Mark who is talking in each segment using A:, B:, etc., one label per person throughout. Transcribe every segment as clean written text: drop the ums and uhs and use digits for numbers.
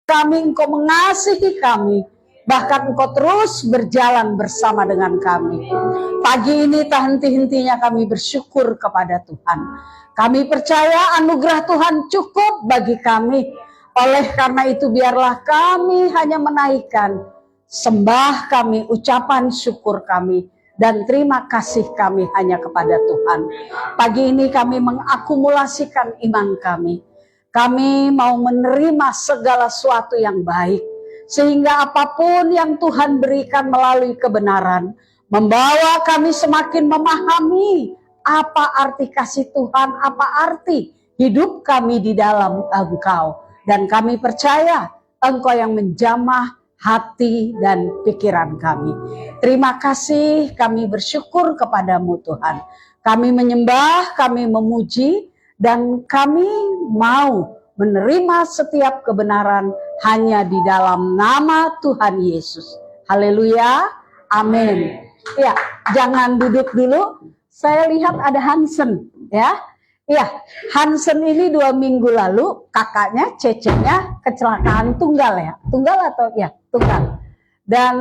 A: kami, Engkau mengasihi kami, bahkan Engkau terus berjalan bersama dengan kami. Pagi ini tak henti-hentinya kami bersyukur kepada Tuhan. Kami percaya anugerah Tuhan cukup bagi kami. Oleh karena itu biarlah kami hanya menaikkan sembah kami, ucapan syukur kami, dan terima kasih kami hanya kepada Tuhan. Pagi ini kami mengakumulasikan iman kami. Kami mau menerima segala sesuatu yang baik, sehingga apapun yang Tuhan berikan melalui kebenaran, membawa kami semakin memahami apa arti kasih Tuhan, apa arti hidup kami di dalam Engkau. Dan kami percaya Engkau yang menjamah hati dan pikiran kami. Terima kasih, kami bersyukur kepadamu Tuhan. Kami menyembah, kami memuji, dan kami mau menerima setiap kebenaran hanya di dalam nama Tuhan Yesus. Haleluya, amin. Ya, jangan duduk dulu. Saya lihat ada Hansen, ya. Ya, Hansen ini 2 minggu lalu kakaknya, cecenya kecelakaan tunggal ya. Tunggal atau ya, tunggal. Dan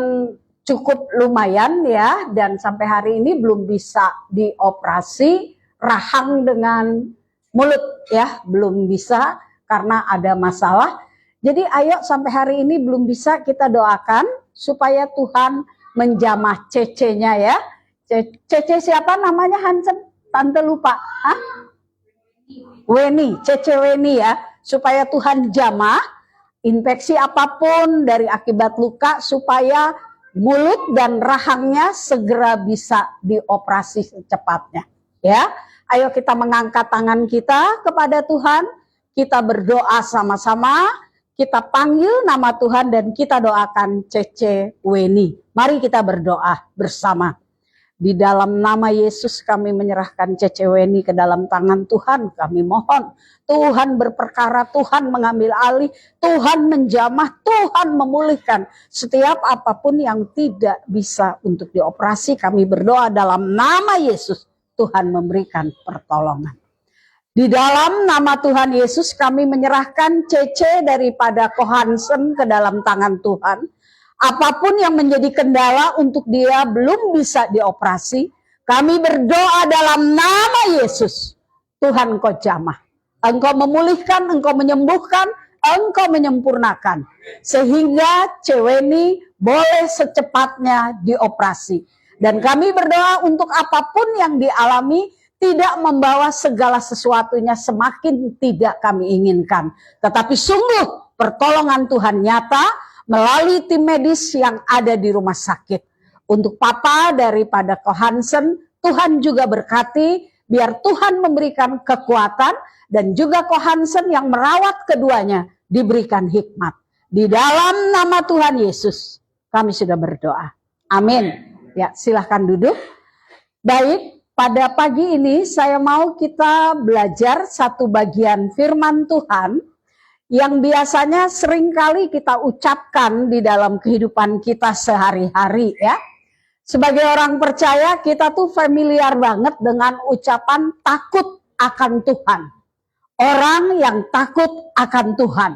A: cukup lumayan ya, dan sampai hari ini belum bisa dioperasi rahang dengan mulut ya, belum bisa karena ada masalah. Jadi ayo sampai hari ini belum bisa, kita doakan supaya Tuhan menjamah cecenya ya. Cece siapa namanya Hansen? Tante lupa. Hah? Weni, Cece Weni ya, supaya Tuhan jamah infeksi apapun dari akibat luka, supaya mulut dan rahangnya segera bisa dioperasi secepatnya. Ya, ayo kita mengangkat tangan kita kepada Tuhan, kita berdoa sama-sama, kita panggil nama Tuhan dan kita doakan Cece Weni. Mari kita berdoa bersama. Di dalam nama Yesus kami menyerahkan Cece Weni ke dalam tangan Tuhan. Kami mohon Tuhan berperkara, Tuhan mengambil alih, Tuhan menjamah, Tuhan memulihkan setiap apapun yang tidak bisa untuk dioperasi. Kami berdoa dalam nama Yesus, Tuhan memberikan pertolongan. Di dalam nama Tuhan Yesus kami menyerahkan Cece daripada Hansen ke dalam tangan Tuhan. Apapun yang menjadi kendala untuk dia belum bisa dioperasi, kami berdoa dalam nama Yesus. Tuhan Engkau jamah, Engkau memulihkan, Engkau menyembuhkan, Engkau menyempurnakan. Sehingga Weni boleh secepatnya dioperasi. Dan kami berdoa untuk apapun yang dialami, tidak membawa segala sesuatunya semakin tidak kami inginkan. Tetapi sungguh pertolongan Tuhan nyata, melalui tim medis yang ada di rumah sakit. Untuk papa daripada Hansen, Tuhan juga berkati, biar Tuhan memberikan kekuatan, dan juga Hansen yang merawat keduanya diberikan hikmat. Di dalam nama Tuhan Yesus, kami sudah berdoa. Amin. Ya, silahkan duduk. Baik, pada pagi ini saya mau kita belajar satu bagian firman Tuhan yang biasanya seringkali kita ucapkan di dalam kehidupan kita sehari-hari ya. Sebagai orang percaya kita tuh familiar banget dengan ucapan takut akan Tuhan. Orang yang takut akan Tuhan.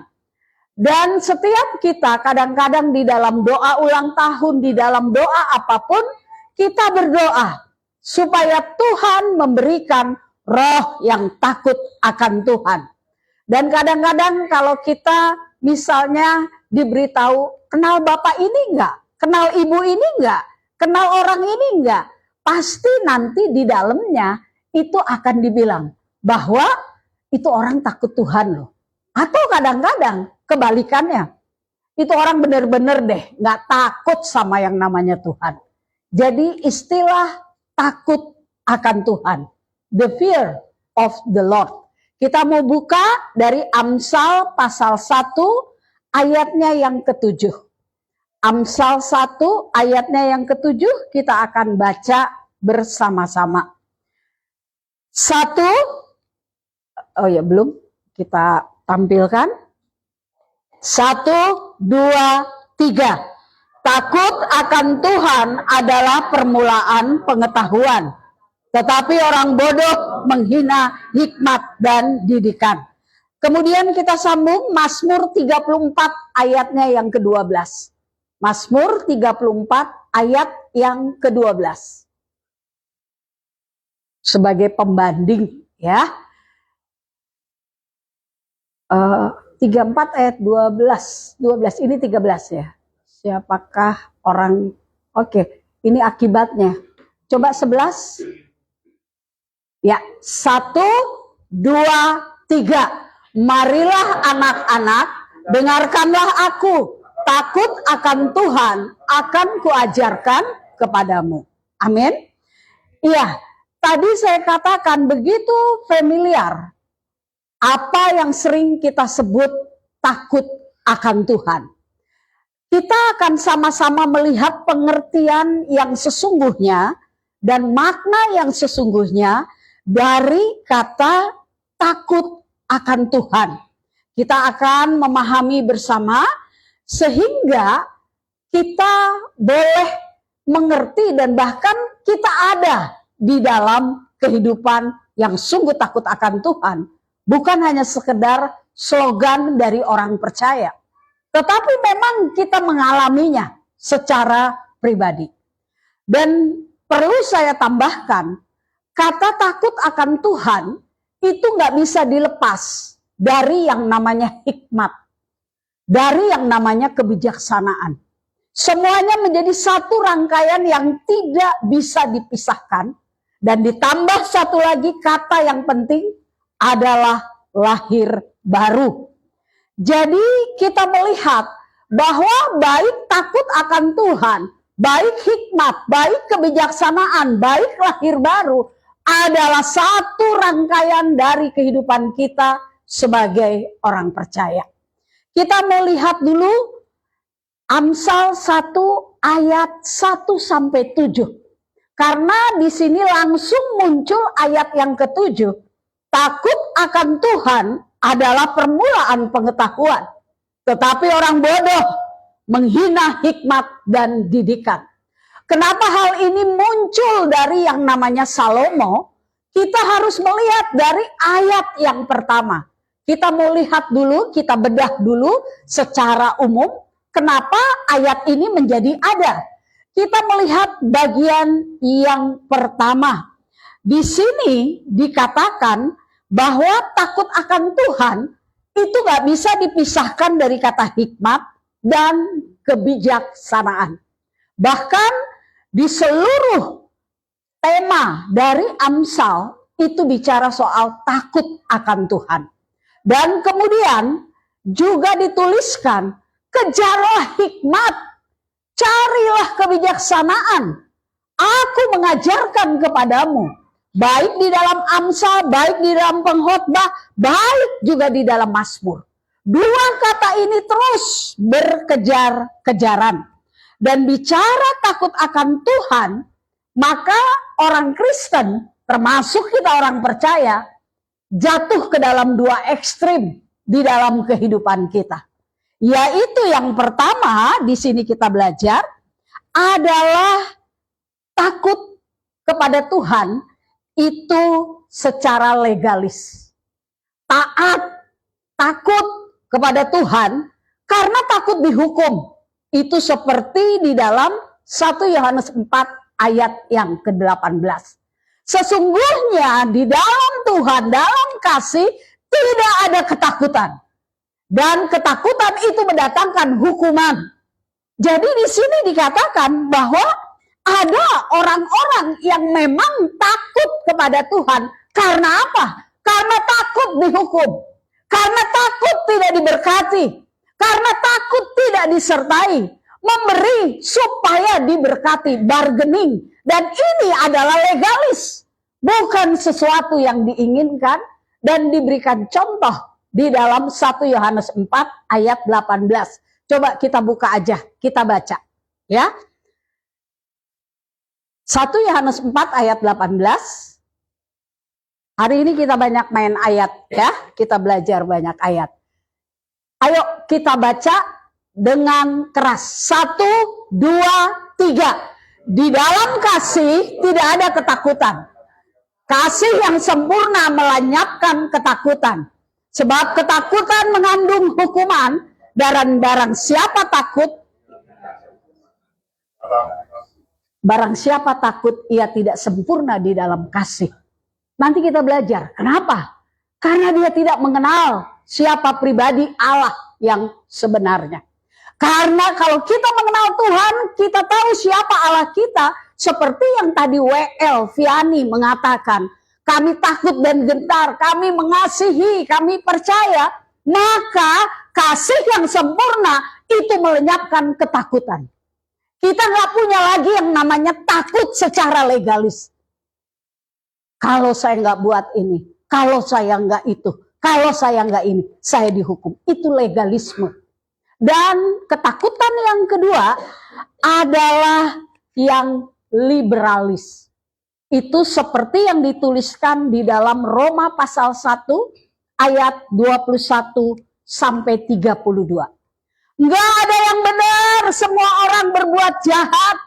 A: Dan setiap kita kadang-kadang di dalam doa ulang tahun, di dalam doa apapun, kita berdoa supaya Tuhan memberikan roh yang takut akan Tuhan. Dan kadang-kadang kalau kita misalnya diberitahu, kenal bapak ini enggak? Kenal ibu ini enggak? Kenal orang ini enggak? Pasti nanti di dalamnya itu akan dibilang bahwa itu orang takut Tuhan loh. Atau kadang-kadang kebalikannya, itu orang benar-benar deh enggak takut sama yang namanya Tuhan. Jadi istilah takut akan Tuhan, the fear of the Lord. Kita mau buka dari Amsal pasal 1 ayatnya yang ke-7. Amsal 1 ayatnya yang ke-7 kita akan baca bersama-sama. 1, oh ya belum, kita tampilkan. 1, 2, 3. Takut akan Tuhan adalah permulaan pengetahuan. Tetapi orang bodoh menghina hikmat dan didikan. Kemudian kita sambung Mazmur 34 ayatnya yang ke-12. Mazmur 34 ayat yang ke-12. Sebagai pembanding ya. 34 ayat 12. 12 ini 13 ya. Siapakah orang? Oke, ini akibatnya. Coba 11. Ya, 1, 2, 3. Marilah anak-anak, dengarkanlah aku. Takut akan Tuhan akan kuajarkan kepadamu. Amin. Iya, tadi saya katakan begitu familiar. Apa yang sering kita sebut takut akan Tuhan. Kita akan sama-sama melihat pengertian yang sesungguhnya dan makna yang sesungguhnya dari kata takut akan Tuhan. Kita akan memahami bersama sehingga kita boleh mengerti dan bahkan kita ada di dalam kehidupan yang sungguh takut akan Tuhan. Bukan hanya sekedar slogan dari orang percaya, tetapi memang kita mengalaminya secara pribadi. Dan perlu saya tambahkan, kata takut akan Tuhan itu nggak bisa dilepas dari yang namanya hikmat, dari yang namanya kebijaksanaan. Semuanya menjadi satu rangkaian yang tidak bisa dipisahkan. Dan ditambah satu lagi kata yang penting adalah lahir baru. Jadi kita melihat bahwa baik takut akan Tuhan, baik hikmat, baik kebijaksanaan, baik lahir baru adalah satu rangkaian dari kehidupan kita sebagai orang percaya. Kita melihat dulu Amsal 1 ayat 1 sampai 7. Karena di sini langsung muncul ayat yang ke-7. Takut akan Tuhan adalah permulaan pengetahuan. Tetapi orang bodoh menghina hikmat dan didikan. Kenapa hal ini muncul dari yang namanya Salomo? Kita harus melihat dari ayat yang pertama. Kita mau lihat dulu, kita bedah dulu secara umum. Kenapa ayat ini menjadi ada? Kita melihat bagian yang pertama. Di sini dikatakan bahwa takut akan Tuhan itu gak bisa dipisahkan dari kata hikmat dan kebijaksanaan. Bahkan di seluruh tema dari Amsal itu bicara soal takut akan Tuhan. Dan kemudian juga dituliskan, kejarlah hikmat, carilah kebijaksanaan. Aku mengajarkan kepadamu, baik di dalam Amsal, baik di dalam pengkhotbah, baik juga di dalam Mazmur. Dua kata ini terus berkejar-kejaran. Dan bicara takut akan Tuhan, maka orang Kristen, termasuk kita orang percaya, jatuh ke dalam dua ekstrim di dalam kehidupan kita. Yaitu yang pertama, di sini kita belajar, adalah takut kepada Tuhan itu secara legalis. Taat, takut kepada Tuhan karena takut dihukum. Itu seperti di dalam 1 Yohanes 4 ayat yang ke-18. Sesungguhnya di dalam Tuhan, dalam kasih, tidak ada ketakutan. Dan ketakutan itu mendatangkan hukuman. Jadi di sini dikatakan bahwa ada orang-orang yang memang takut kepada Tuhan. Karena apa? Karena takut dihukum. Karena takut tidak diberkati. Karena takut tidak disertai. Memberi supaya diberkati, bargaining. Dan ini adalah legalis. Bukan sesuatu yang diinginkan dan diberikan contoh di dalam 1 Yohanes 4 ayat 18. Coba kita buka aja, kita baca. Ya. 1 Yohanes 4 ayat 18. Hari ini kita banyak main ayat ya, kita belajar banyak ayat. Ayo kita baca dengan keras. 1, 2, 3. Di dalam kasih tidak ada ketakutan. Kasih yang sempurna melenyapkan ketakutan. Sebab ketakutan mengandung hukuman, dan barang siapa takut, ia tidak sempurna di dalam kasih. Nanti kita belajar. Kenapa? Karena dia tidak mengenal siapa pribadi Allah yang sebenarnya. Karena kalau kita mengenal Tuhan, kita tahu siapa Allah kita. Seperti yang tadi W.L. Vianney mengatakan, kami takut dan gentar, kami mengasihi, kami percaya. Maka kasih yang sempurna itu melenyapkan ketakutan. Kita nggak punya lagi yang namanya takut secara legalis. Kalau saya nggak buat ini, kalau saya nggak itu, kalau saya nggak ini, saya dihukum. Itu legalisme. Dan ketakutan yang kedua adalah yang liberalis. Itu seperti yang dituliskan di dalam Roma pasal 1 ayat 21 sampai 32. Nggak ada yang benar, semua orang berbuat jahat.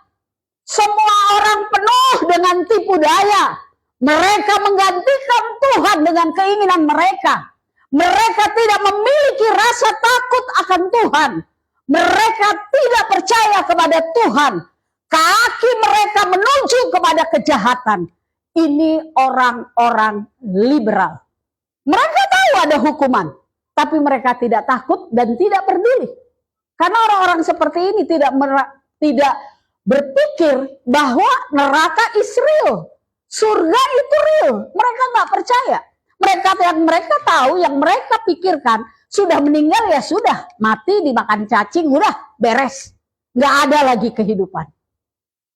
A: Semua orang penuh dengan tipu daya. Mereka menggantikan Tuhan dengan keinginan mereka. Mereka tidak memiliki rasa takut akan Tuhan. Mereka tidak percaya kepada Tuhan. Kaki mereka menuju kepada kejahatan. Ini orang-orang liberal. Mereka tahu ada hukuman, tapi mereka tidak takut dan tidak peduli. Karena orang-orang seperti ini tidak berpikir bahwa neraka is real. Surga itu real. Mereka nggak percaya. Mereka tahu, yang mereka pikirkan sudah meninggal ya sudah, mati dimakan cacing, udah beres, nggak ada lagi kehidupan.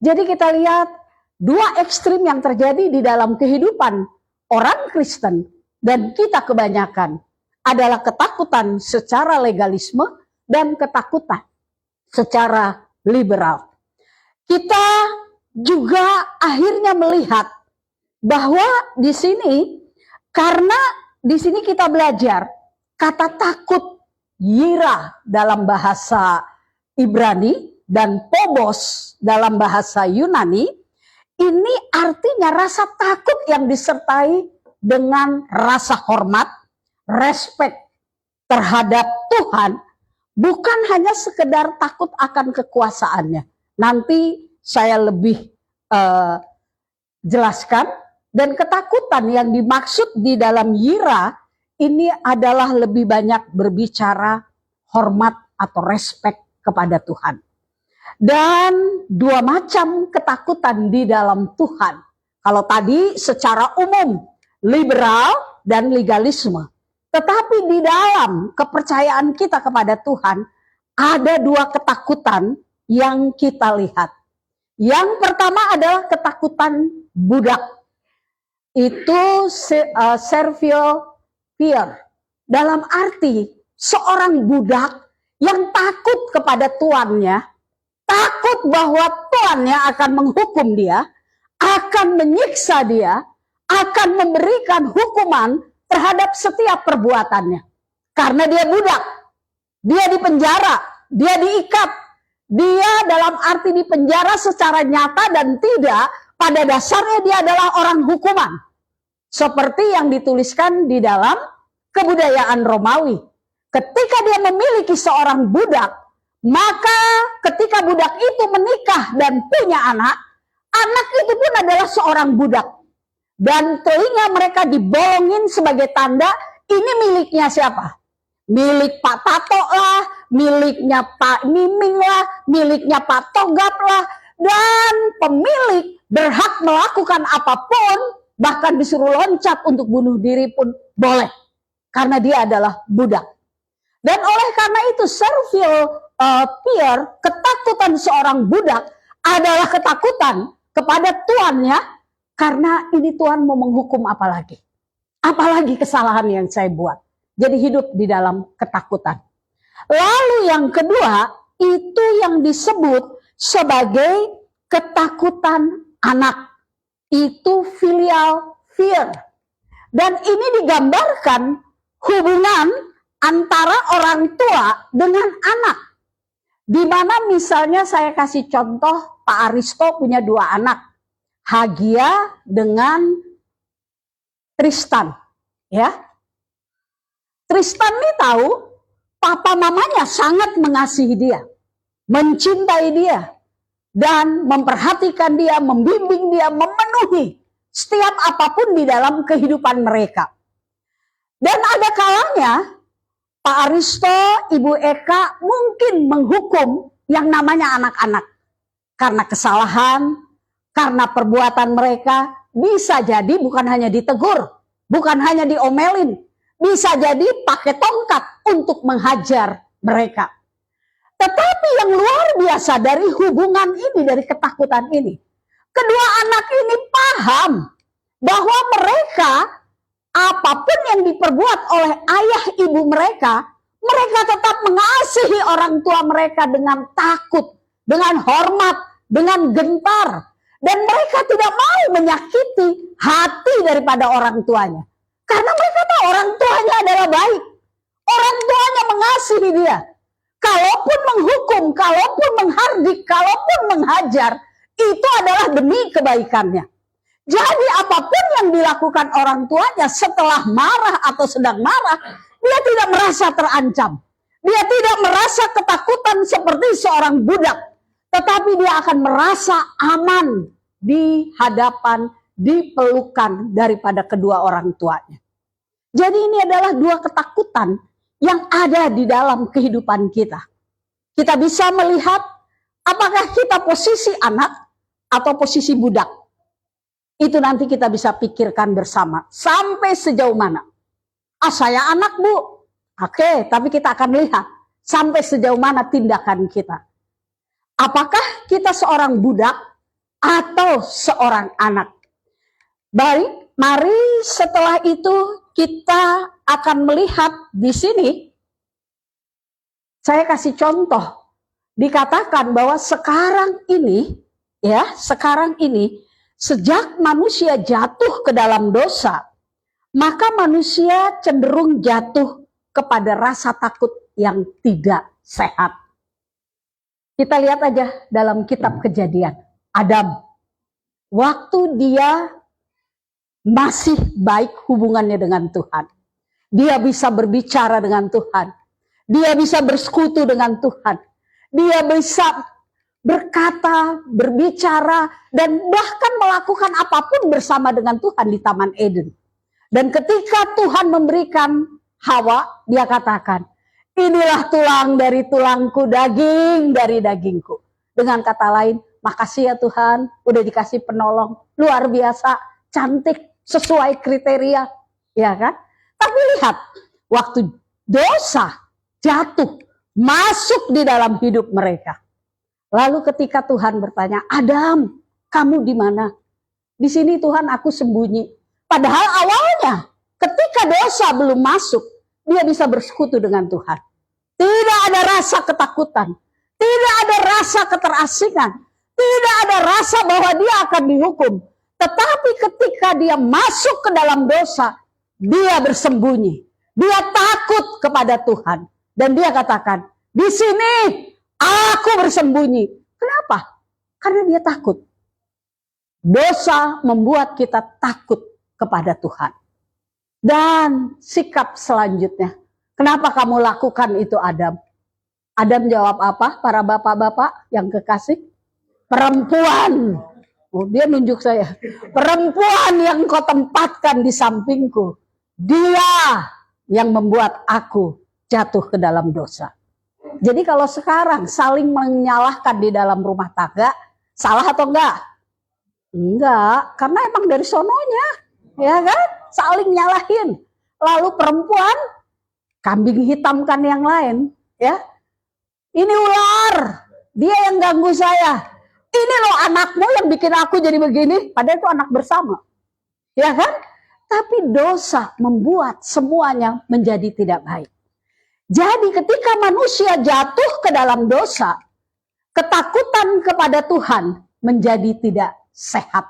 A: Jadi kita lihat dua ekstrim yang terjadi di dalam kehidupan orang Kristen dan kita kebanyakan adalah ketakutan secara legalisme dan ketakutan secara liberal. Kita juga akhirnya melihat bahwa di sini, karena di sini kita belajar kata takut, yira dalam bahasa Ibrani dan phobos dalam bahasa Yunani, ini artinya rasa takut yang disertai dengan rasa hormat, respek terhadap Tuhan, bukan hanya sekedar takut akan kekuasaannya. Nanti saya lebih jelaskan. Dan ketakutan yang dimaksud di dalam yira ini adalah lebih banyak berbicara hormat atau respek kepada Tuhan. Dan dua macam ketakutan di dalam Tuhan. Kalau tadi secara umum liberal dan legalisme. Tetapi di dalam kepercayaan kita kepada Tuhan ada dua ketakutan yang kita lihat. Yang pertama adalah ketakutan budak. Itu servile fear. Dalam arti seorang budak yang takut kepada tuannya, takut bahwa tuannya akan menghukum dia, akan menyiksa dia, akan memberikan hukuman terhadap setiap perbuatannya. Karena dia budak, dia dipenjara, dia diikat, dia dalam arti dipenjara secara nyata dan tidak, pada dasarnya dia adalah orang hukuman. Seperti yang dituliskan di dalam kebudayaan Romawi. Ketika dia memiliki seorang budak, maka ketika budak itu menikah dan punya anak, anak itu pun adalah seorang budak. Dan telinga mereka dibolongin sebagai tanda, ini miliknya siapa? Milik Pak Tato lah, miliknya Pak Miming lah, miliknya Pak Togap lah. Dan pemilik berhak melakukan apapun, bahkan disuruh loncat untuk bunuh diri pun boleh. Karena dia adalah budak. Dan oleh karena itu servile fear, ketakutan seorang budak adalah ketakutan kepada tuannya. Karena ini Tuhan mau menghukum apalagi. Apalagi kesalahan yang saya buat. Jadi hidup di dalam ketakutan. Lalu yang kedua, itu yang disebut sebagai ketakutan anak. Itu filial fear. Dan ini digambarkan hubungan antara orang tua dengan anak. Di mana misalnya saya kasih contoh, Pak Aristo punya dua anak. Hagia dengan Tristan. Ya. Tristan ini tahu papa mamanya sangat mengasihi dia, mencintai dia, dan memperhatikan dia, membimbing dia, memenuhi setiap apapun di dalam kehidupan mereka. Dan ada kalanya Pak Aristo, Ibu Eka mungkin menghukum yang namanya anak-anak karena kesalahan, karena perbuatan mereka. Bisa jadi bukan hanya ditegur, bukan hanya diomelin, bisa jadi pakai tongkat untuk menghajar mereka. Tetapi yang luar biasa dari hubungan ini, dari ketakutan ini, kedua anak ini paham bahwa mereka, apapun yang diperbuat oleh ayah ibu mereka, mereka tetap mengasihi orang tua mereka dengan takut, dengan hormat, dengan gentar. Dan mereka tidak mau menyakiti hati daripada orang tuanya. Karena mereka tahu orang tuanya adalah baik. Orang tuanya mengasihi dia. Kalaupun menghukum, kalaupun menghardik, kalaupun menghajar, itu adalah demi kebaikannya. Jadi apapun yang dilakukan orang tuanya setelah marah atau sedang marah, dia tidak merasa terancam. Dia tidak merasa ketakutan seperti seorang budak. Tetapi dia akan merasa aman di hadapan, di pelukan daripada kedua orang tuanya. Jadi ini adalah dua ketakutan yang ada di dalam kehidupan kita. Kita bisa melihat apakah kita posisi anak atau posisi budak. Itu nanti kita bisa pikirkan bersama. Sampai sejauh mana? Saya anak, Bu. Oke, tapi kita akan lihat sampai sejauh mana tindakan kita. Apakah kita seorang budak atau seorang anak? Baik, mari setelah itu kita akan melihat di sini. Saya kasih contoh. Dikatakan bahwa sekarang ini, sejak manusia jatuh ke dalam dosa, maka manusia cenderung jatuh kepada rasa takut yang tidak sehat. Kita lihat aja dalam kitab Kejadian. Adam, waktu dia masih baik hubungannya dengan Tuhan. Dia bisa berbicara dengan Tuhan. Dia bisa bersekutu dengan Tuhan. Dia bisa berkata, berbicara, dan bahkan melakukan apapun bersama dengan Tuhan di Taman Eden. Dan ketika Tuhan memberikan Hawa, dia katakan, inilah tulang dari tulangku, daging dari dagingku. Dengan kata lain, makasih ya Tuhan, udah dikasih penolong, luar biasa, cantik, sesuai kriteria, ya kan? Tapi lihat, waktu dosa jatuh, masuk di dalam hidup mereka. Lalu ketika Tuhan bertanya, Adam, kamu di mana? Di sini Tuhan, aku sembunyi. Padahal awalnya, ketika dosa belum masuk, dia bisa bersekutu dengan Tuhan. Tidak ada rasa ketakutan. Tidak ada rasa keterasingan. Tidak ada rasa bahwa dia akan dihukum. Tetapi ketika dia masuk ke dalam dosa, dia bersembunyi. Dia takut kepada Tuhan. Dan dia katakan, di sini aku bersembunyi. Kenapa? Karena dia takut. Dosa membuat kita takut kepada Tuhan. Dan sikap selanjutnya, kenapa kamu lakukan itu Adam? Adam jawab apa? Para bapak-bapak yang kekasih? Perempuan. Oh, dia nunjuk saya. Perempuan yang kau tempatkan di sampingku. Dia yang membuat aku jatuh ke dalam dosa. Jadi kalau sekarang saling menyalahkan di dalam rumah tangga, salah atau enggak? Enggak, karena emang dari sononya, ya kan? Saling nyalahin. Lalu perempuan kambing hitamkan yang lain, ya. Ini ular, dia yang ganggu saya. Ini loh anakmu yang bikin aku jadi begini, padahal itu anak bersama. Ya kan? Tapi dosa membuat semuanya menjadi tidak baik. Jadi ketika manusia jatuh ke dalam dosa, ketakutan kepada Tuhan menjadi tidak sehat.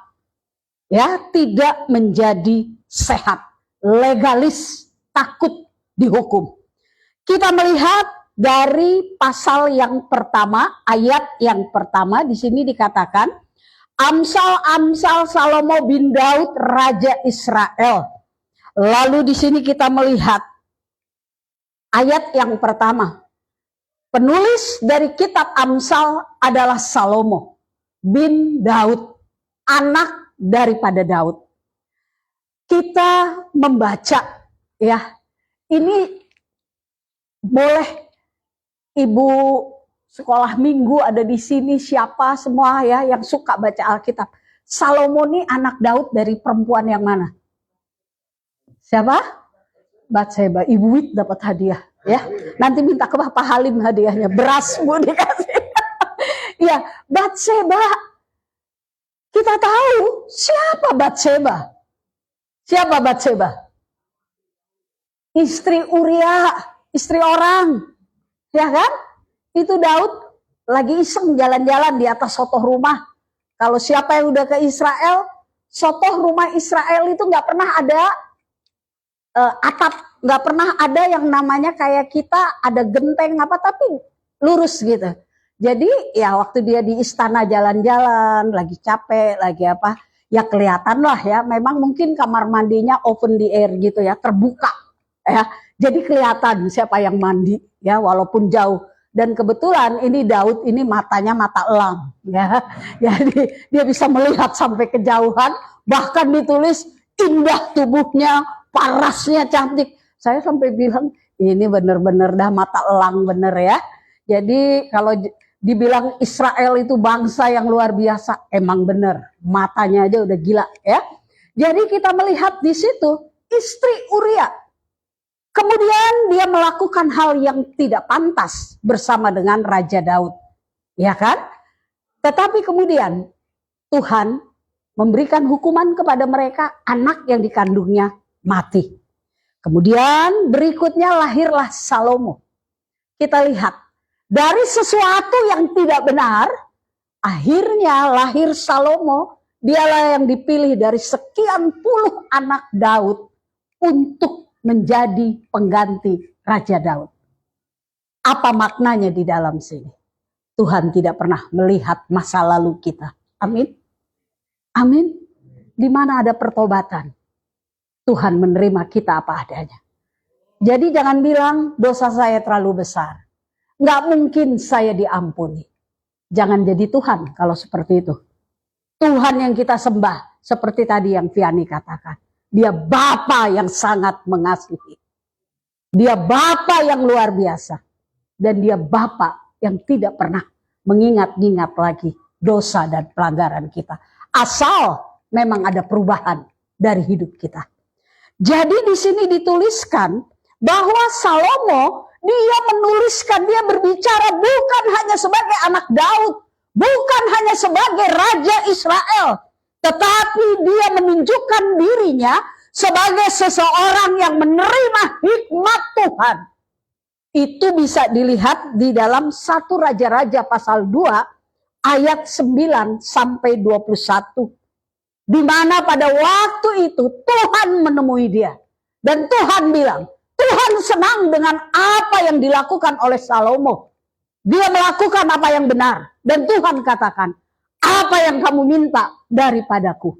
A: Ya, tidak menjadi sehat. Legalis, takut dihukum. Kita melihat dari pasal yang pertama, ayat yang pertama di sini dikatakan, Amsal-amsal Salomo bin Daud Raja Israel. Lalu di sini kita melihat Ayat yang pertama, penulis dari kitab Amsal adalah Salomo bin Daud, anak daripada Daud. Kita membaca ya, ini boleh ibu sekolah minggu ada di sini, siapa semua ya yang suka baca Alkitab. Salomo ini anak Daud dari perempuan yang mana? Siapa? Batseba. Ibu Wit dapat hadiah ya. Nanti minta ke Bapak Halim hadiahnya, beras Bu dikasih. Ya, Batseba. Kita tahu siapa Batseba? Siapa Batseba? Istri Uria, istri orang. Ya kan? Itu Daud lagi iseng jalan-jalan di atas sotoh rumah. Kalau siapa yang udah ke Israel, sotoh rumah Israel itu nggak pernah ada atap, nggak pernah ada yang namanya kayak kita ada genteng apa, tapi lurus gitu. Jadi ya waktu dia di istana jalan-jalan, lagi capek, lagi apa, ya kelihatan lah ya. Memang mungkin kamar mandinya open the air gitu ya, terbuka ya. Jadi kelihatan siapa yang mandi ya, walaupun jauh. Dan kebetulan ini Daud ini matanya mata elang ya. Jadi dia bisa melihat sampai kejauhan, bahkan ditulis indah tubuhnya, parasnya cantik. Saya sampai bilang ini benar-benar dah mata elang bener ya. Jadi kalau dibilang Israel itu bangsa yang luar biasa, emang bener, matanya aja udah gila ya. Jadi kita melihat di situ istri Uria. Kemudian dia melakukan hal yang tidak pantas bersama dengan Raja Daud. Ya kan? Tetapi kemudian Tuhan memberikan hukuman kepada mereka, anak yang dikandungnya mati. Kemudian berikutnya lahirlah Salomo. Kita lihat, dari sesuatu yang tidak benar, akhirnya lahir Salomo. Dialah yang dipilih dari sekian puluh anak Daud untuk menjadi pengganti Raja Daud. Apa maknanya di dalam sini? Tuhan tidak pernah melihat masa lalu kita. Amin. Amin. Di mana ada pertobatan, Tuhan menerima kita apa adanya. Jadi jangan bilang dosa saya terlalu besar. Nggak mungkin saya diampuni. Jangan jadi Tuhan kalau seperti itu. Tuhan yang kita sembah, seperti tadi yang Vianney katakan. Dia Bapa yang sangat mengasihi. Dia Bapa yang luar biasa. Dan dia Bapa yang tidak pernah mengingat-ingat lagi dosa dan pelanggaran kita. Asal memang ada perubahan dari hidup kita. Jadi di sini dituliskan bahwa Salomo, dia menuliskan, dia berbicara bukan hanya sebagai anak Daud, bukan hanya sebagai Raja Israel, tetapi dia menunjukkan dirinya sebagai seseorang yang menerima hikmat Tuhan. Itu bisa dilihat di dalam 1 Raja-Raja pasal 2 ayat 9 sampai 21. Di mana pada waktu itu Tuhan menemui dia. Dan Tuhan bilang, Tuhan senang dengan apa yang dilakukan oleh Salomo. Dia melakukan apa yang benar. Dan Tuhan katakan, apa yang kamu minta daripadaku.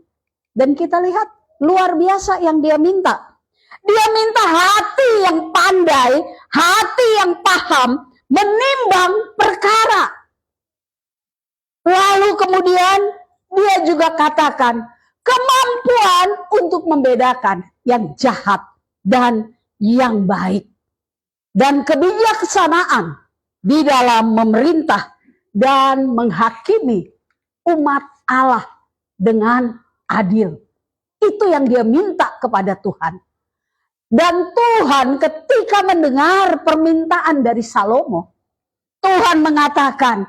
A: Dan kita lihat luar biasa yang dia minta. Dia minta hati yang pandai, hati yang paham, menimbang perkara. Lalu kemudian dia juga katakan, kemampuan untuk membedakan yang jahat dan yang baik. Dan kebijaksanaan di dalam memerintah dan menghakimi umat Allah dengan adil. Itu yang dia minta kepada Tuhan. Dan Tuhan ketika mendengar permintaan dari Salomo, Tuhan mengatakan,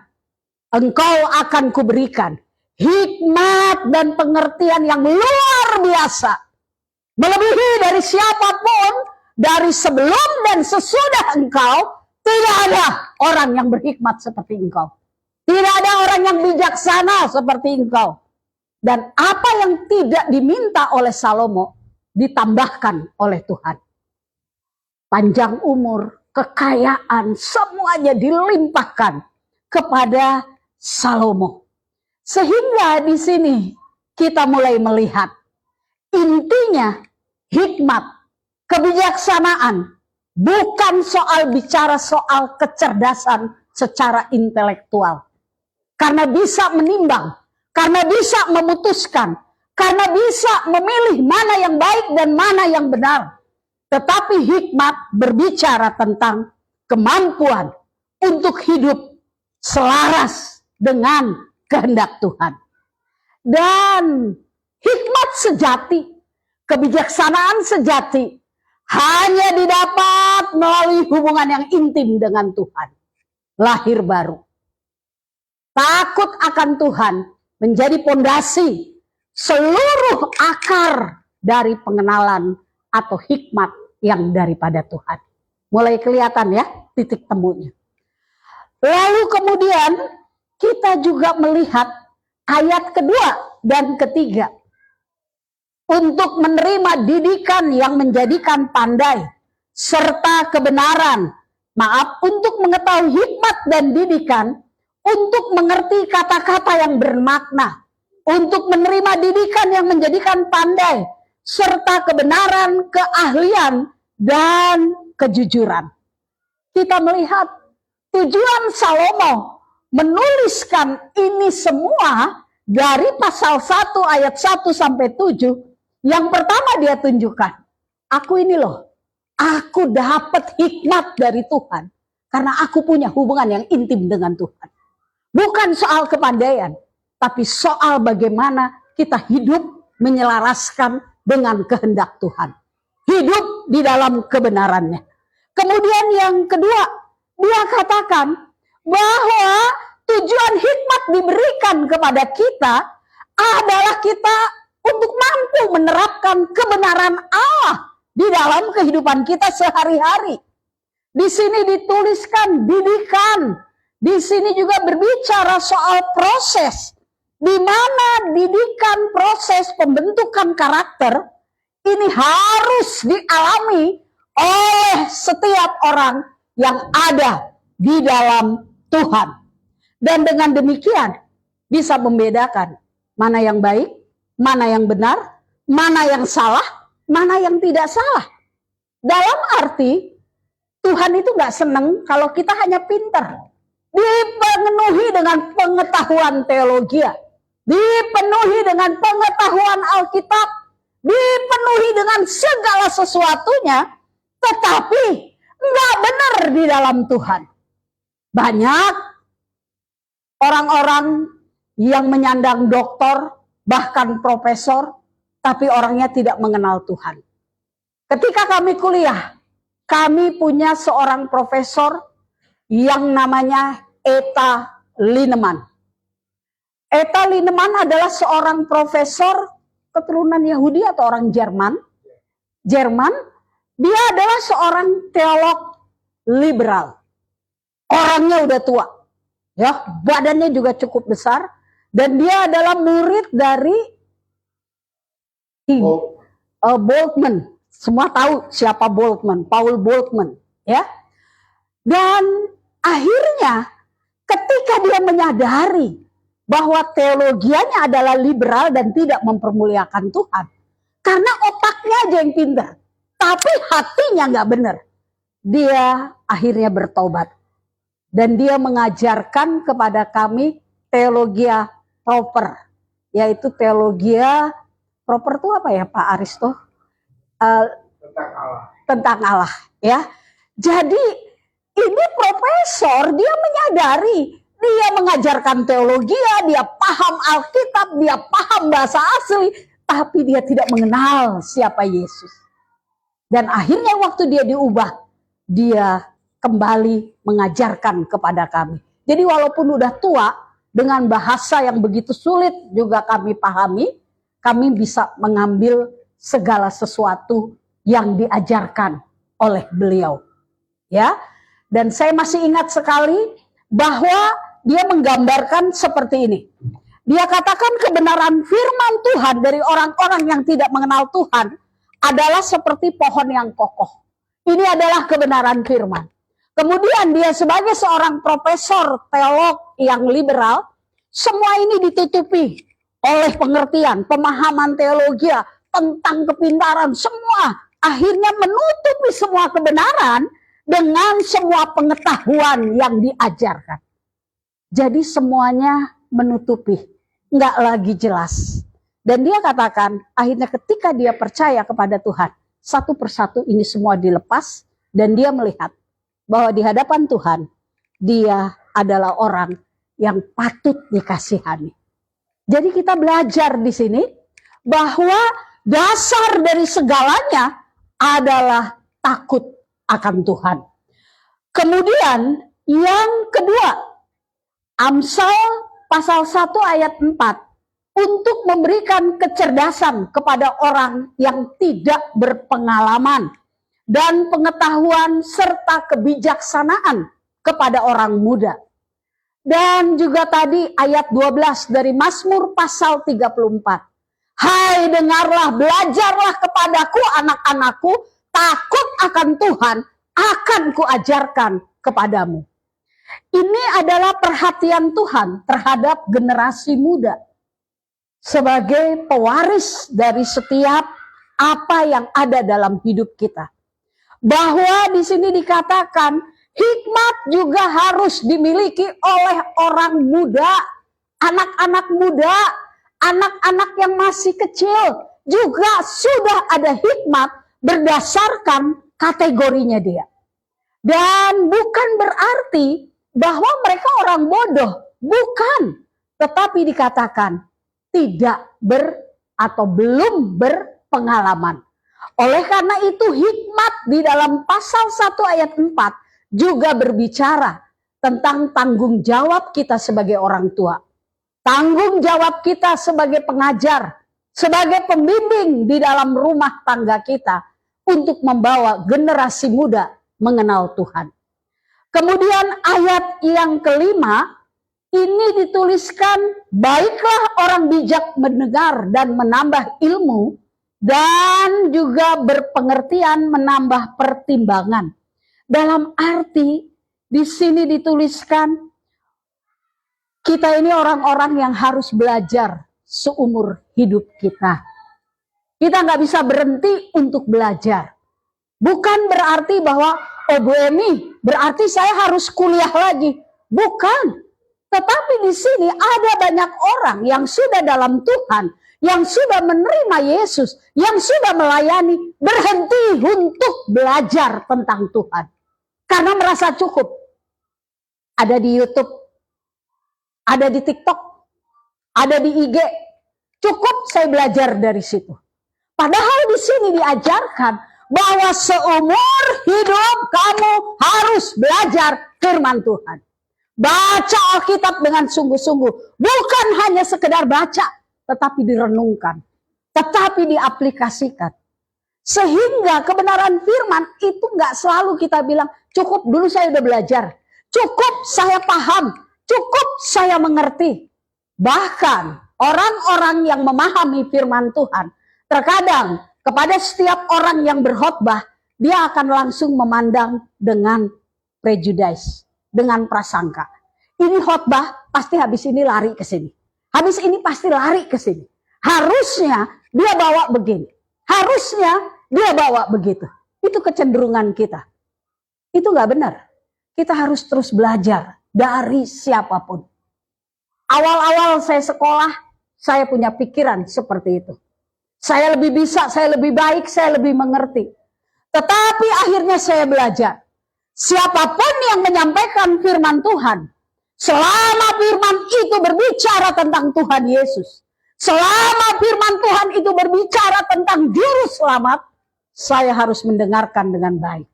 A: engkau akan kuberikan hikmat dan pengertian yang luar biasa. Melebihi dari siapapun, dari sebelum dan sesudah engkau, tidak ada orang yang berhikmat seperti engkau. Tidak ada orang yang bijaksana seperti engkau. Dan apa yang tidak diminta oleh Salomo, ditambahkan oleh Tuhan. Panjang umur, kekayaan, semuanya dilimpahkan kepada Salomo. Sehingga di sini kita mulai melihat intinya hikmat, kebijaksanaan, Bukan bicara soal kecerdasan secara intelektual. Karena bisa menimbang, karena bisa memutuskan, karena bisa memilih mana yang baik dan mana yang benar. Tetapi hikmat berbicara tentang kemampuan untuk hidup selaras dengan kehendak Tuhan. Dan hikmat sejati, kebijaksanaan sejati hanya didapat melalui hubungan yang intim dengan Tuhan. Lahir baru. Takut akan Tuhan menjadi pondasi seluruh akar dari pengenalan atau hikmat yang daripada Tuhan. Mulai kelihatan ya titik temunya. Lalu kemudian kita juga melihat ayat kedua dan ketiga. Untuk menerima didikan yang menjadikan pandai serta kebenaran. Untuk mengetahui hikmat dan didikan, untuk mengerti kata-kata yang bermakna, untuk menerima didikan yang menjadikan pandai serta kebenaran, keahlian, dan kejujuran. Kita melihat tujuan Salomo menuliskan ini semua dari pasal 1 ayat 1 sampai 7. Yang pertama dia tunjukkan, aku ini loh, aku dapat hikmat dari Tuhan karena aku punya hubungan yang intim dengan Tuhan. Bukan soal kepandaian, tapi soal bagaimana kita hidup menyelaraskan dengan kehendak Tuhan. Hidup di dalam kebenarannya. Kemudian yang kedua, dia katakan bahwa tujuan hikmat diberikan kepada kita adalah kita untuk mampu menerapkan kebenaran Allah di dalam kehidupan kita sehari-hari. Di sini dituliskan didikan. Di sini juga berbicara soal proses, di mana didikan proses pembentukan karakter ini harus dialami oleh setiap orang yang ada di dalam Tuhan. Dan dengan demikian bisa membedakan mana yang baik, mana yang benar, mana yang salah, mana yang tidak salah. Dalam arti Tuhan itu gak seneng kalau kita hanya pintar. Dipenuhi dengan pengetahuan teologi, dipenuhi dengan pengetahuan Alkitab, dipenuhi dengan segala sesuatunya, tetapi nggak benar di dalam Tuhan. Banyak orang-orang yang menyandang doktor, bahkan profesor, tapi orangnya tidak mengenal Tuhan. Ketika kami kuliah, kami punya seorang profesor yang namanya Eta Lineman. Eta Lineman adalah seorang profesor keturunan Yahudi atau orang Jerman. Dia adalah seorang teolog liberal. Orangnya udah tua. Ya, badannya juga cukup besar dan dia adalah murid dari Bultmann. Semua tahu siapa Bultmann, Paul Bultmann, ya. Dan akhirnya ketika dia menyadari bahwa teologianya adalah liberal dan tidak mempermuliakan Tuhan, karena otaknya aja yang pintar, tapi hatinya nggak benar, dia akhirnya bertobat dan dia mengajarkan kepada kami teologia proper, yaitu teologia proper itu apa ya Pak Aristo? Tentang Allah, ya. Jadi ini profesor, dia menyadari, dia mengajarkan teologi, dia paham Alkitab, dia paham bahasa asli, tapi dia tidak mengenal siapa Yesus. Dan akhirnya waktu dia diubah, dia kembali mengajarkan kepada kami. Jadi walaupun udah tua, dengan bahasa yang begitu sulit juga kami pahami, kami bisa mengambil segala sesuatu yang diajarkan oleh beliau. Ya. Dan saya masih ingat sekali bahwa dia menggambarkan seperti ini. Dia katakan kebenaran firman Tuhan dari orang-orang yang tidak mengenal Tuhan adalah seperti pohon yang kokoh. Ini adalah kebenaran firman. Kemudian dia sebagai seorang profesor teolog yang liberal, semua ini ditutupi oleh pengertian, pemahaman teologi tentang kepintaran, semua akhirnya menutupi semua kebenaran dengan semua pengetahuan yang diajarkan. Jadi semuanya menutupi, nggak lagi jelas. Dan dia katakan, akhirnya ketika dia percaya kepada Tuhan, satu persatu ini semua dilepas, dan dia melihat bahwa di hadapan Tuhan, dia adalah orang yang patut dikasihani. Jadi kita belajar di sini bahwa dasar dari segalanya adalah takut akan Tuhan. Kemudian yang kedua, Amsal pasal 1 ayat 4, untuk memberikan kecerdasan kepada orang yang tidak berpengalaman dan pengetahuan serta kebijaksanaan kepada orang muda. Dan juga tadi ayat 12 dari Mazmur pasal 34. Hai, dengarlah, belajarlah kepadaku anak-anakku, takut akan Tuhan akan kuajarkan kepadamu. Ini adalah perhatian Tuhan terhadap generasi muda sebagai pewaris dari setiap apa yang ada dalam hidup kita. Bahwa di sini dikatakan hikmat juga harus dimiliki oleh orang muda, anak-anak muda, anak-anak yang masih kecil juga sudah ada hikmat berdasarkan kategorinya dia. Dan bukan berarti bahwa mereka orang bodoh, bukan. Tetapi dikatakan tidak atau belum berpengalaman. Oleh karena itu hikmat di dalam pasal 1 ayat 4 juga berbicara tentang tanggung jawab kita sebagai orang tua. Tanggung jawab kita sebagai pengajar, sebagai pembimbing di dalam rumah tangga kita untuk membawa generasi muda mengenal Tuhan. Kemudian ayat yang kelima, ini dituliskan, baiklah orang bijak mendengar dan menambah ilmu, dan juga berpengertian menambah pertimbangan. Dalam arti, di sini dituliskan, kita ini orang-orang yang harus belajar seumur hidup kita. Kita nggak bisa berhenti untuk belajar. Bukan berarti bahwa, oh Bu Emi, berarti saya harus kuliah lagi. Bukan. Tetapi di sini ada banyak orang yang sudah dalam Tuhan, yang sudah menerima Yesus, yang sudah melayani, berhenti untuk belajar tentang Tuhan. Karena merasa cukup. Ada di YouTube, ada di TikTok, ada di IG. Cukup saya belajar dari situ. Padahal di sini diajarkan bahwa seumur hidup kamu harus belajar firman Tuhan. Baca Alkitab dengan sungguh-sungguh. Bukan hanya sekedar baca, tetapi direnungkan. Tetapi diaplikasikan. Sehingga kebenaran firman itu nggak selalu kita bilang, cukup dulu saya udah belajar. Cukup saya paham. Cukup saya mengerti. Bahkan orang-orang yang memahami firman Tuhan, terkadang kepada setiap orang yang berkhotbah, dia akan langsung memandang dengan prejudice. Dengan prasangka. Ini khotbah, pasti habis ini lari ke sini. Habis ini pasti lari ke sini. Harusnya dia bawa begini. Harusnya dia bawa begitu. Itu kecenderungan kita. Itu nggak benar. Kita harus terus belajar dari siapapun. Awal-awal saya sekolah, saya punya pikiran seperti itu. Saya lebih bisa, saya lebih baik, saya lebih mengerti. Tetapi akhirnya saya belajar. Siapapun yang menyampaikan firman Tuhan, selama firman itu berbicara tentang Tuhan Yesus, selama firman Tuhan itu berbicara tentang juru selamat, saya harus mendengarkan dengan baik.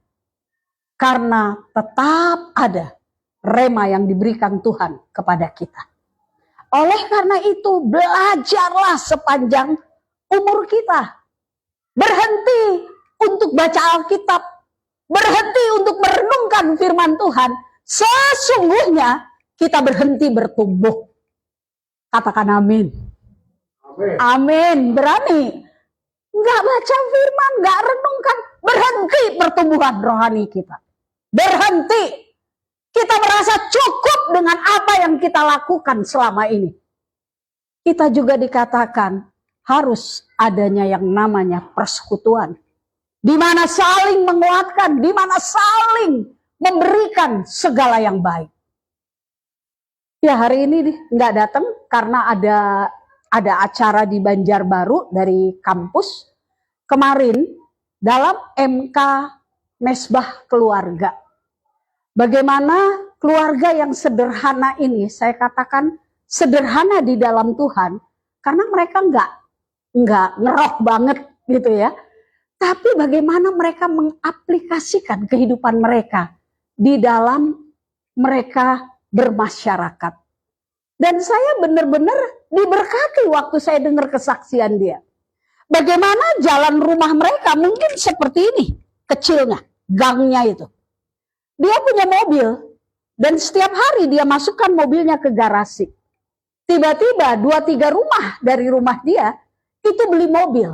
A: Karena tetap ada rema yang diberikan Tuhan kepada kita. Oleh karena itu, belajarlah sepanjang umur kita. Berhenti untuk baca Alkitab. Berhenti untuk merenungkan firman Tuhan. Sesungguhnya kita berhenti bertumbuh. Katakan amin. Amin. Amin. Berani. Nggak baca firman, nggak renungkan. Berhenti pertumbuhan rohani kita. Berhenti. Kita merasa cukup dengan apa yang kita lakukan selama ini. Kita juga dikatakan harus adanya yang namanya persekutuan. di mana saling menguatkan, di mana saling memberikan segala yang baik. Ya, hari ini nggak datang karena ada acara di Banjarbaru dari kampus kemarin dalam MK Mesbah Keluarga. Bagaimana keluarga yang sederhana ini, saya katakan sederhana di dalam Tuhan, karena mereka nggak ngeroh banget gitu ya. Tapi bagaimana mereka mengaplikasikan kehidupan mereka di dalam mereka bermasyarakat. Dan saya benar-benar diberkati waktu saya dengar kesaksian dia. Bagaimana jalan rumah mereka mungkin seperti ini, kecilnya, gangnya itu. Dia punya mobil, dan setiap hari dia masukkan mobilnya ke garasi. Tiba-tiba 2-3 rumah dari rumah dia itu beli mobil.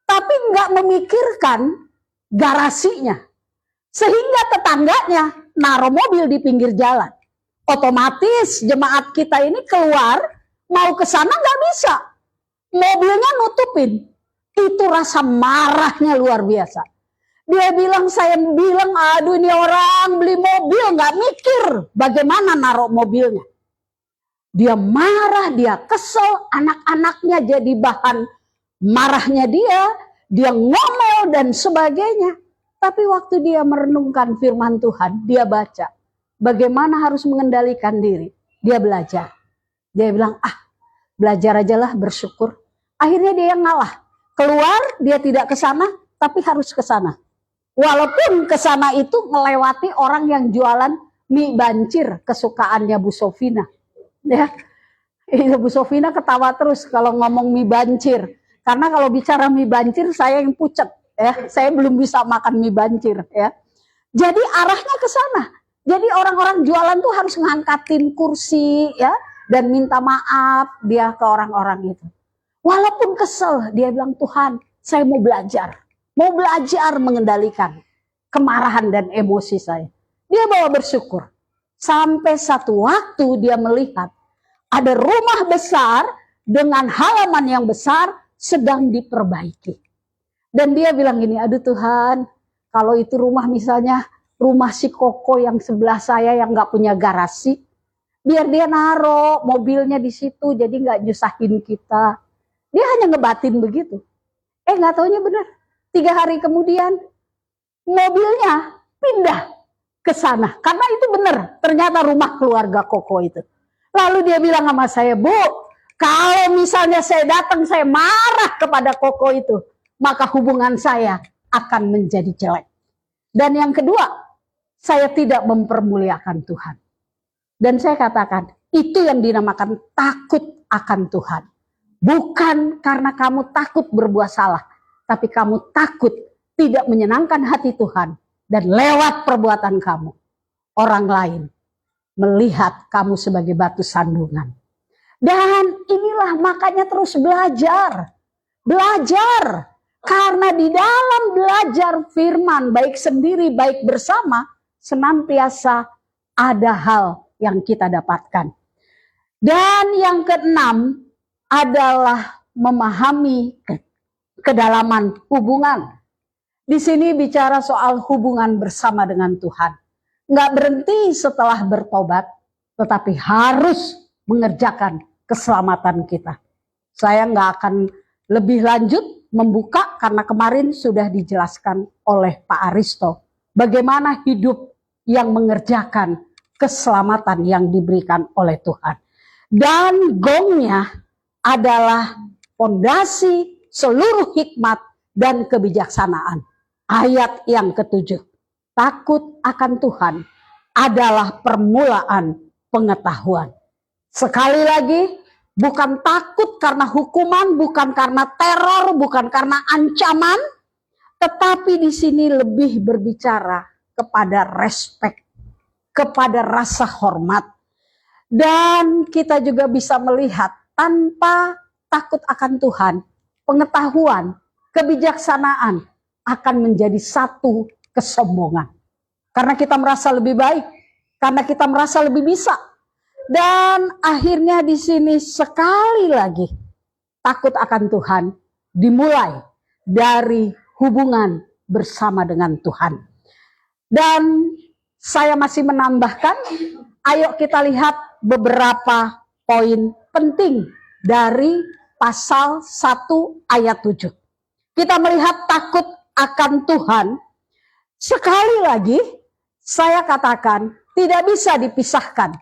A: Tapi nggak memikirkan garasinya. Sehingga tetangganya naruh mobil di pinggir jalan. Otomatis jemaat kita ini keluar, mau ke sana nggak bisa. Mobilnya nutupin. Itu rasa marahnya luar biasa. Dia bilang, saya bilang, aduh ini orang beli mobil nggak mikir bagaimana naruh mobilnya. Dia marah, dia kesel, anak-anaknya jadi bahan marahnya dia ngomel dan sebagainya. Tapi waktu dia merenungkan firman Tuhan, dia baca bagaimana harus mengendalikan diri. Dia belajar. Dia bilang, belajar ajalah bersyukur. Akhirnya dia yang ngalah. Keluar, dia tidak ke sana, tapi harus ke sana. Walaupun ke sana itu melewati orang yang jualan mie bancir kesukaannya Bu Sofina. Ya, Bu Sofina ketawa terus kalau ngomong mie bancir. Karena kalau bicara mie bancir saya yang pucet. Ya, saya belum bisa makan mie bancir. Ya, jadi arahnya ke sana. Jadi orang-orang jualan tuh harus ngangkatin kursi, ya, dan minta maaf dia ke orang-orang itu. Walaupun kesel, dia bilang, Tuhan, saya mau belajar. Mau belajar mengendalikan kemarahan dan emosi saya. Dia bawa bersyukur. Sampai satu waktu dia melihat ada rumah besar dengan halaman yang besar sedang diperbaiki. Dan dia bilang gini, aduh Tuhan, kalau itu rumah misalnya rumah si Koko yang sebelah saya yang gak punya garasi, biar dia naruh mobilnya di situ jadi gak nyusahin kita. Dia hanya ngebatin begitu. Gak taunya benar. 3 hari kemudian mobilnya pindah ke sana. Karena itu benar, ternyata rumah keluarga Koko itu. Lalu dia bilang sama saya, Bu, kalau misalnya saya datang, saya marah kepada Koko itu, maka hubungan saya akan menjadi jelek. Dan yang kedua, saya tidak mempermuliakan Tuhan. Dan saya katakan, itu yang dinamakan takut akan Tuhan. Bukan karena kamu takut berbuat salah, tapi kamu takut tidak menyenangkan hati Tuhan. Dan lewat perbuatan kamu, orang lain melihat kamu sebagai batu sandungan. Dan inilah makanya terus belajar. Belajar. Karena di dalam belajar firman, baik sendiri, baik bersama, senantiasa ada hal yang kita dapatkan. Dan yang keenam adalah memahami kedalaman hubungan. Di sini bicara soal hubungan bersama dengan Tuhan. Nggak berhenti setelah bertobat, tetapi harus mengerjakan keselamatan kita. Saya nggak akan lebih lanjut membuka karena kemarin sudah dijelaskan oleh Pak Aristo. Bagaimana hidup yang mengerjakan keselamatan yang diberikan oleh Tuhan. Dan gongnya adalah fondasi seluruh hikmat dan kebijaksanaan. Ayat yang ke-7. Takut akan Tuhan adalah permulaan pengetahuan. Sekali lagi, bukan takut karena hukuman, bukan karena teror, bukan karena ancaman, tetapi di sini lebih berbicara kepada respek, kepada rasa hormat. Dan kita juga bisa melihat tanpa takut akan Tuhan, pengetahuan, kebijaksanaan akan menjadi satu kesombongan. Karena kita merasa lebih baik, karena kita merasa lebih bisa. Dan akhirnya di sini sekali lagi takut akan Tuhan dimulai dari hubungan bersama dengan Tuhan. Dan saya masih menambahkan, ayo kita lihat beberapa poin penting dari pasal 1 ayat 7. Kita melihat takut akan Tuhan. Sekali lagi saya katakan tidak bisa dipisahkan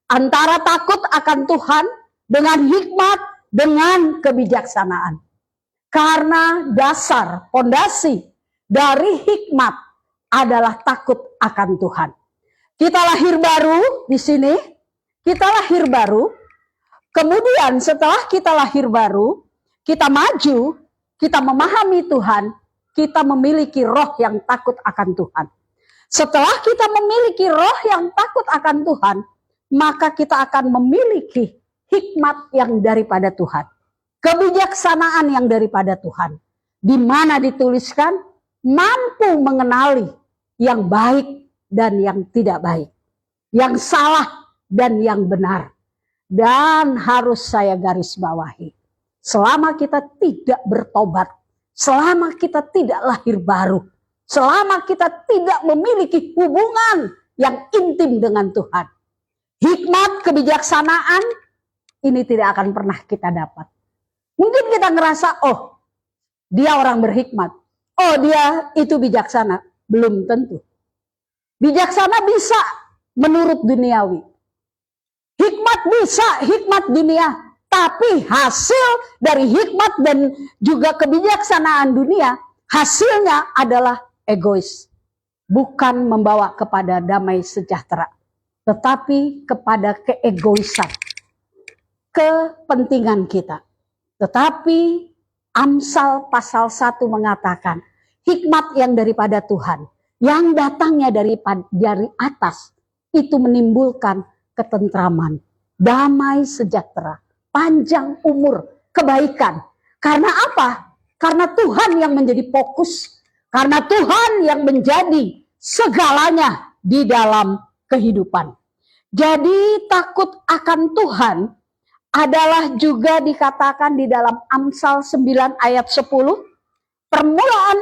A: antara takut akan Tuhan dengan hikmat, dengan kebijaksanaan. Karena dasar, fondasi dari hikmat adalah takut akan Tuhan. Kita lahir baru di sini, kita lahir baru. Kemudian setelah kita lahir baru, kita maju, kita memahami Tuhan, kita memiliki roh yang takut akan Tuhan. Setelah kita memiliki roh yang takut akan Tuhan, maka kita akan memiliki hikmat yang daripada Tuhan. Kebijaksanaan yang daripada Tuhan. Di mana dituliskan, mampu mengenali yang baik dan yang tidak baik. Yang salah dan yang benar. Dan harus saya garis bawahi. Selama kita tidak bertobat, selama kita tidak lahir baru, selama kita tidak memiliki hubungan yang intim dengan Tuhan, hikmat, kebijaksanaan, ini tidak akan pernah kita dapat. Mungkin kita ngerasa, oh dia orang berhikmat, oh dia itu bijaksana. Belum tentu. Bijaksana bisa menurut duniawi. Hikmat bisa, hikmat dunia. Tapi hasil dari hikmat dan juga kebijaksanaan dunia, hasilnya adalah egois. Bukan membawa kepada damai sejahtera, tetapi kepada keegoisan, kepentingan kita. Tetapi Amsal pasal 1 mengatakan, hikmat yang daripada Tuhan, yang datangnya dari atas, itu menimbulkan ketentraman, damai sejahtera, panjang umur, kebaikan. Karena apa? Karena Tuhan yang menjadi fokus. Karena Tuhan yang menjadi segalanya di dalam kehidupan. Jadi takut akan Tuhan adalah juga dikatakan di dalam Amsal 9 ayat 10. Permulaan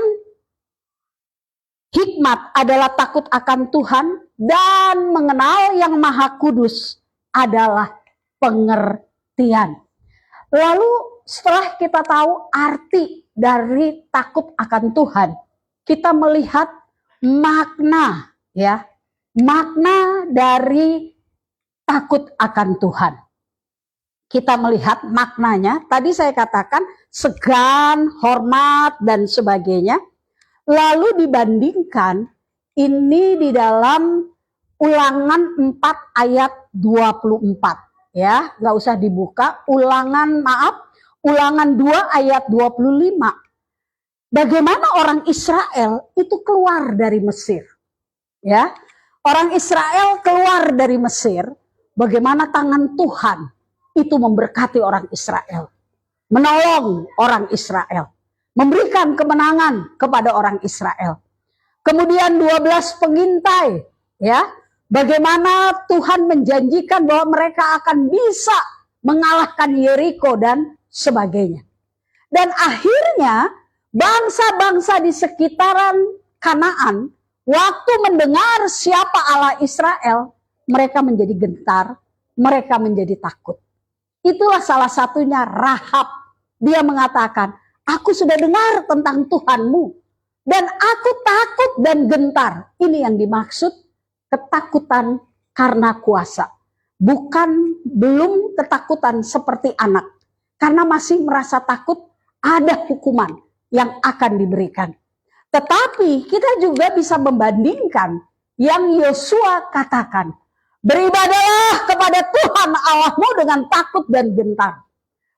A: hikmat adalah takut akan Tuhan dan mengenal yang Maha Kudus adalah pengertian. Lalu setelah kita tahu arti dari takut akan Tuhan, kita melihat makna, ya, makna dari takut akan Tuhan. Kita melihat maknanya, tadi saya katakan segan, hormat, dan sebagainya. Lalu dibandingkan ini di dalam Ulangan 4 ayat 24. Ya, nggak usah dibuka. Ulangan 2 ayat 25. Bagaimana orang Israel itu keluar dari Mesir. Ya, orang Israel keluar dari Mesir. Bagaimana tangan Tuhan itu memberkati orang Israel. Menolong orang Israel. Memberikan kemenangan kepada orang Israel. Kemudian 12 pengintai, ya, bagaimana Tuhan menjanjikan bahwa mereka akan bisa mengalahkan Yeriko dan sebagainya. Dan akhirnya bangsa-bangsa di sekitaran Kanaan waktu mendengar siapa Allah Israel, mereka menjadi gentar, mereka menjadi takut. Itulah salah satunya Rahab. Dia mengatakan, aku sudah dengar tentang Tuhanmu dan aku takut dan gentar. Ini yang dimaksud ketakutan karena kuasa. Belum ketakutan seperti anak. Karena masih merasa takut ada hukuman yang akan diberikan. Tetapi kita juga bisa membandingkan yang Yosua katakan. Beribadahlah kepada Tuhan Allahmu dengan takut dan gentar.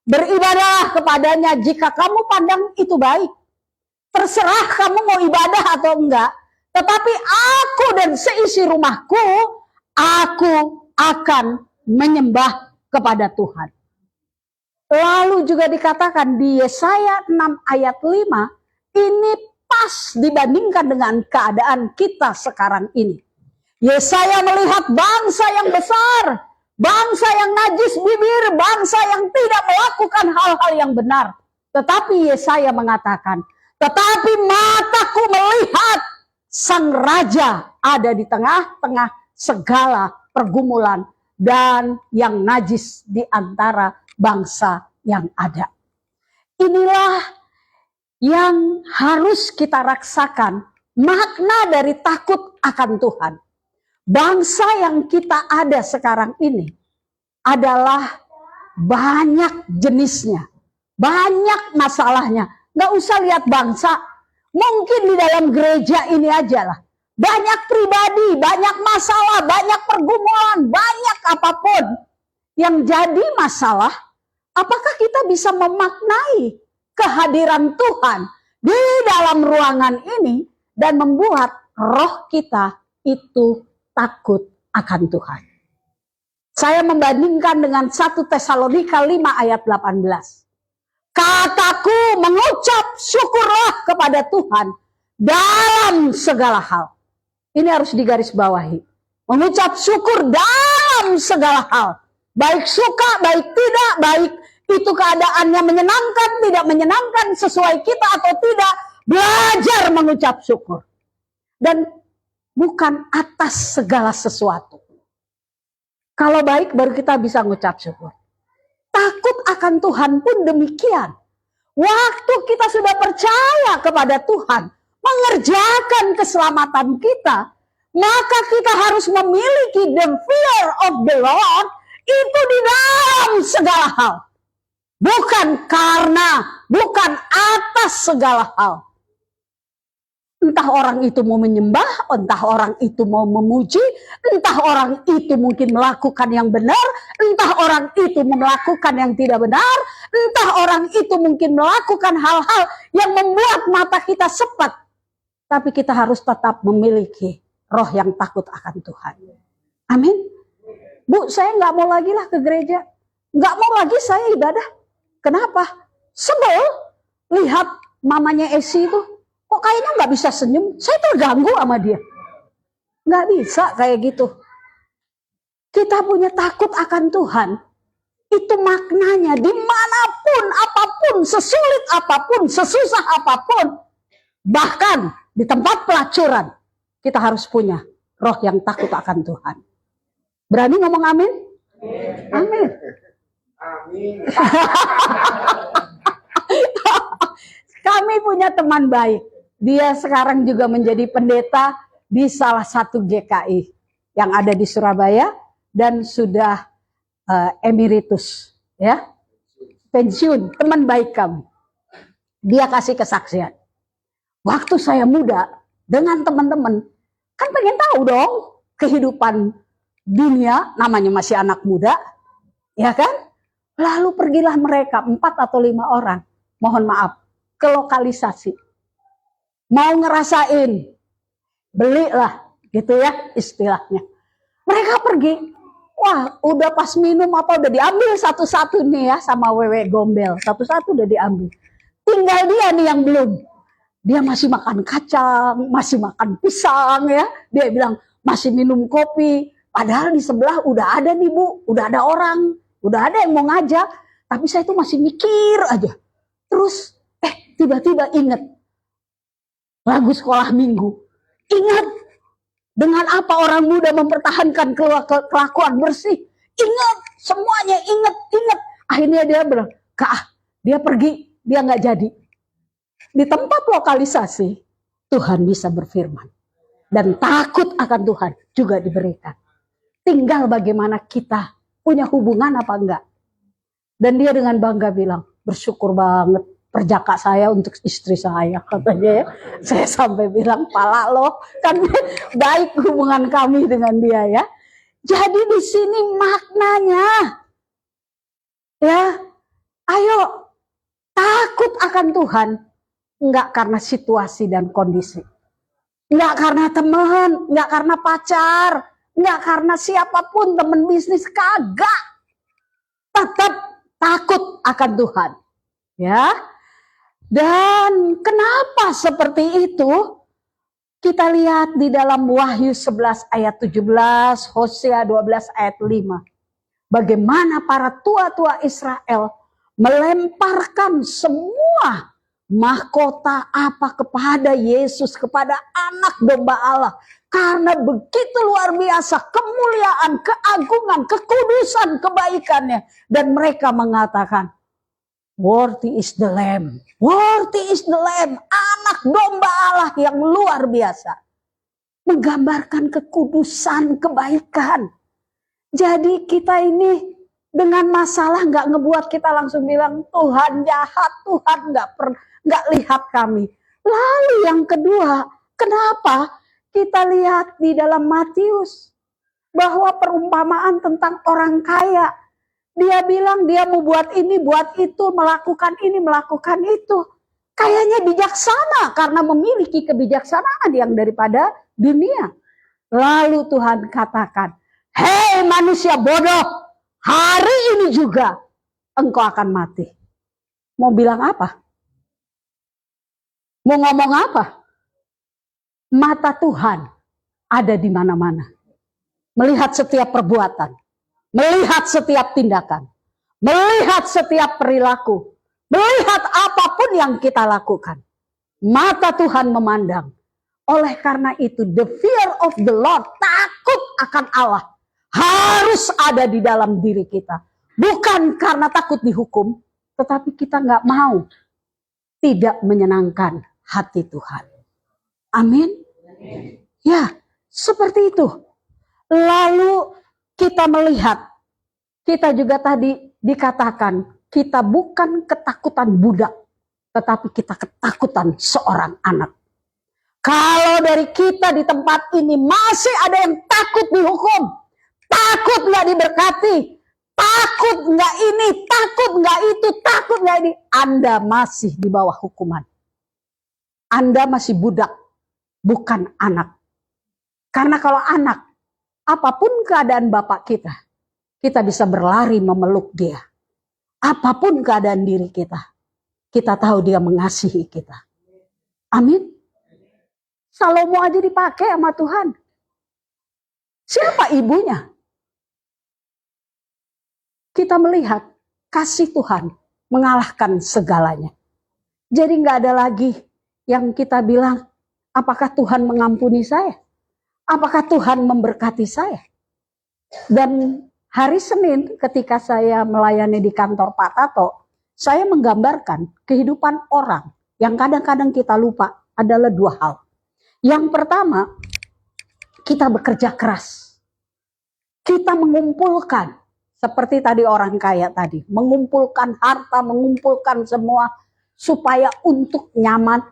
A: Beribadahlah kepadanya jika kamu pandang itu baik. Terserah kamu mau ibadah atau enggak. Tetapi aku dan seisi rumahku, aku akan menyembah kepada Tuhan. Lalu juga dikatakan di Yesaya 6 ayat 5, ini pas dibandingkan dengan keadaan kita sekarang ini. Yesaya melihat bangsa yang besar, bangsa yang najis bibir, bangsa yang tidak melakukan hal-hal yang benar. Tetapi Yesaya mengatakan, Tetapi mataku melihat sang raja ada di tengah-tengah segala pergumulan dan yang najis di antara bangsa yang ada. Inilah yang harus kita rasakan, makna dari takut akan Tuhan. Bangsa yang kita ada sekarang ini adalah banyak jenisnya, banyak masalahnya. Nggak usah lihat bangsa, mungkin di dalam gereja ini aja lah. Banyak pribadi, banyak masalah, banyak pergumulan, banyak apapun. Yang jadi masalah, apakah kita bisa memaknai kehadiran Tuhan di dalam ruangan ini dan membuat roh kita itu takut akan Tuhan. Saya membandingkan dengan 1 Tesalonika 5 ayat 18. Kataku mengucap syukurlah kepada Tuhan dalam segala hal. Ini harus digarisbawahi. Mengucap syukur dalam segala hal. Baik suka, baik tidak, baik itu keadaannya menyenangkan, tidak menyenangkan, sesuai kita atau tidak. Belajar mengucap syukur. Dan bukan atas segala sesuatu. Kalau baik baru kita bisa mengucap syukur. Takut akan Tuhan pun demikian. Waktu kita sudah percaya kepada Tuhan, mengerjakan keselamatan kita, maka kita harus memiliki the fear of the Lord itu di dalam segala hal. Bukan atas segala hal. Entah orang itu mau menyembah, entah orang itu mau memuji, entah orang itu mungkin melakukan yang benar, entah orang itu melakukan yang tidak benar, entah orang itu mungkin melakukan hal-hal yang membuat mata kita sepet. Tapi kita harus tetap memiliki roh yang takut akan Tuhan. Amin. Bu, saya nggak mau lagi lah ke gereja. Nggak mau lagi saya ibadah. Kenapa? Sebel lihat mamanya Esi itu. Kok kayaknya nggak bisa senyum? Saya terganggu sama dia. Nggak bisa kayak gitu. Kita punya takut akan Tuhan. Itu maknanya dimanapun, apapun, sesulit apapun, sesusah apapun. Bahkan di tempat pelacuran. Kita harus punya roh yang takut akan Tuhan. Berani ngomong amin? Amin. Amin. Kami punya teman baik. Dia sekarang juga menjadi pendeta di salah satu GKI yang ada di Surabaya dan sudah emeritus, ya, pensiun. Teman baik kami. Dia kasih kesaksian. Waktu saya muda dengan teman-teman, kan pengen tahu dong kehidupan dunia, namanya masih anak muda, ya kan? Lalu pergilah mereka 4 atau 5 orang, mohon maaf, ke lokalisasi. Mau ngerasain, belilah, gitu ya istilahnya. Mereka pergi, wah udah pas minum apa udah diambil satu-satu nih ya sama Wewe Gombel, satu-satu udah diambil. Tinggal dia nih yang belum. Dia masih makan kacang, masih makan pisang ya. Dia bilang masih minum kopi. Padahal di sebelah udah ada nih Bu, udah ada orang, udah ada yang mau ngajak. Tapi saya tuh masih mikir aja. Terus tiba-tiba ingat lagu sekolah minggu. Ingat dengan apa orang muda mempertahankan kelakuan bersih. Ingat semuanya, ingat. Akhirnya dia bilang, Kak, dia pergi, dia nggak jadi. Di tempat lokalisasi, Tuhan bisa berfirman. Dan takut akan Tuhan juga diberikan. Tinggal bagaimana kita punya hubungan apa enggak. Dan dia dengan bangga bilang, bersyukur banget perjaka saya untuk istri saya, katanya ya. Saya sampai bilang, pala loh, kan baik hubungan kami dengan dia ya. Jadi di sini maknanya, ya, ayo takut akan Tuhan. Enggak karena situasi dan kondisi. Enggak karena teman, enggak karena pacar, enggak karena siapapun, teman bisnis, kagak. Tetap takut akan Tuhan. Ya. Dan kenapa seperti itu? Kita lihat di dalam Wahyu 11 ayat 17, Hosea 12 ayat 5. Bagaimana para tua-tua Israel melemparkan semua mahkota apa kepada Yesus, kepada anak domba Allah. Karena begitu luar biasa kemuliaan, keagungan, kekudusan, kebaikannya. Dan mereka mengatakan, worthy is the Lamb. Worthy is the Lamb. Anak domba Allah yang luar biasa. Menggambarkan kekudusan, kebaikan. Jadi kita ini dengan masalah nggak ngebuat kita langsung bilang Tuhan jahat, Tuhan nggak lihat kami. Lalu yang kedua, kenapa kita lihat di dalam Matius bahwa perumpamaan tentang orang kaya, dia bilang dia mau buat ini, buat itu, melakukan ini, melakukan itu. Kayaknya bijaksana karena memiliki kebijaksanaan yang daripada dunia. Lalu Tuhan katakan, hei manusia bodoh, hari ini juga engkau akan mati. Mau bilang apa? Mau ngomong apa? Mata Tuhan ada di mana-mana. Melihat setiap perbuatan. Melihat setiap tindakan. Melihat setiap perilaku. Melihat apapun yang kita lakukan. Mata Tuhan memandang. Oleh karena itu, the fear of the Lord, takut akan Allah, harus ada di dalam diri kita. Bukan karena takut dihukum, tetapi kita nggak mau tidak menyenangkan hati Tuhan. Amin. Ya, seperti itu. Lalu kita melihat, kita juga tadi dikatakan, kita bukan ketakutan budak, tetapi kita ketakutan seorang anak. Kalau dari kita di tempat ini masih ada yang takut dihukum, takut nggak diberkati, takut nggak ini, takut nggak itu, takut nggak ini, Anda masih di bawah hukuman. Anda masih budak, bukan anak. Karena kalau anak, apapun keadaan bapak kita bisa berlari memeluk dia. Apapun keadaan diri kita tahu dia mengasihi kita. Amin. Salomo aja dipakai sama Tuhan. Siapa ibunya? Kita melihat kasih Tuhan mengalahkan segalanya. Jadi nggak ada lagi yang kita bilang, apakah Tuhan mengampuni saya? Apakah Tuhan memberkati saya? Dan hari Senin ketika saya melayani di kantor Pak Tato, saya menggambarkan kehidupan orang yang kadang-kadang kita lupa adalah dua hal. Yang pertama, kita bekerja keras. Kita mengumpulkan, seperti tadi orang kaya tadi, mengumpulkan harta, mengumpulkan semua supaya untuk nyaman.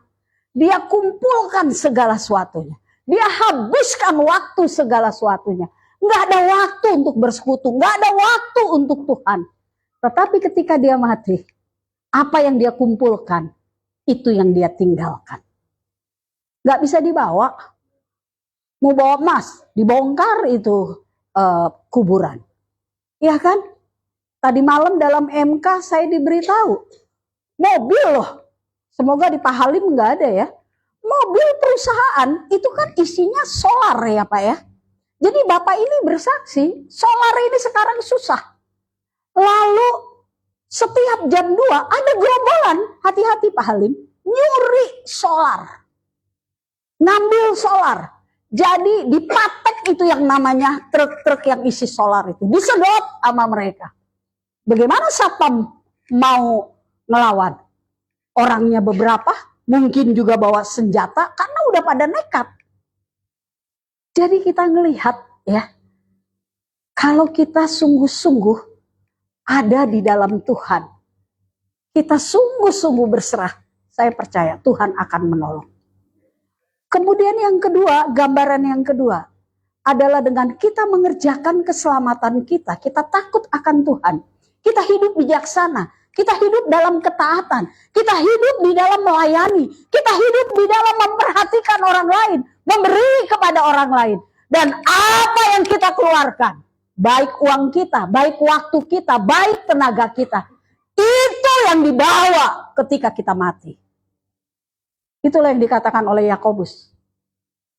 A: Dia kumpulkan segala sesuatunya. Dia habiskan waktu segala sesuatunya. Nggak ada waktu untuk bersekutu, nggak ada waktu untuk Tuhan. Tetapi ketika dia mati, apa yang dia kumpulkan, itu yang dia tinggalkan. Nggak bisa dibawa. Mau bawa emas, dibongkar itu kuburan. Iya kan? Tadi malam dalam MK saya diberitahu, mobil loh, semoga di Pahalim nggak ada ya. Mobil perusahaan itu kan isinya solar ya Pak ya. Jadi Bapak ini bersaksi, solar ini sekarang susah. Lalu setiap jam 2 ada gerombolan, hati-hati Pak Halim, nyuri solar. Ngambil solar. Jadi dipatek itu yang namanya truk-truk yang isi solar itu. Disedot sama mereka. Bagaimana Satpam mau ngelawan? Orangnya beberapa, mungkin juga bawa senjata karena udah pada nekat. Jadi kita ngelihat ya, kalau kita sungguh-sungguh ada di dalam Tuhan, kita sungguh-sungguh berserah, saya percaya Tuhan akan menolong. Kemudian yang kedua, gambaran yang kedua adalah dengan kita mengerjakan keselamatan kita takut akan Tuhan. Kita hidup bijaksana, kita hidup dalam ketaatan, kita hidup di dalam melayani, kita hidup di dalam memperhatikan orang lain, memberi kepada orang lain. Dan apa yang kita keluarkan, baik uang kita, baik waktu kita, baik tenaga kita, itu yang dibawa ketika kita mati. Itulah yang dikatakan oleh Yakobus.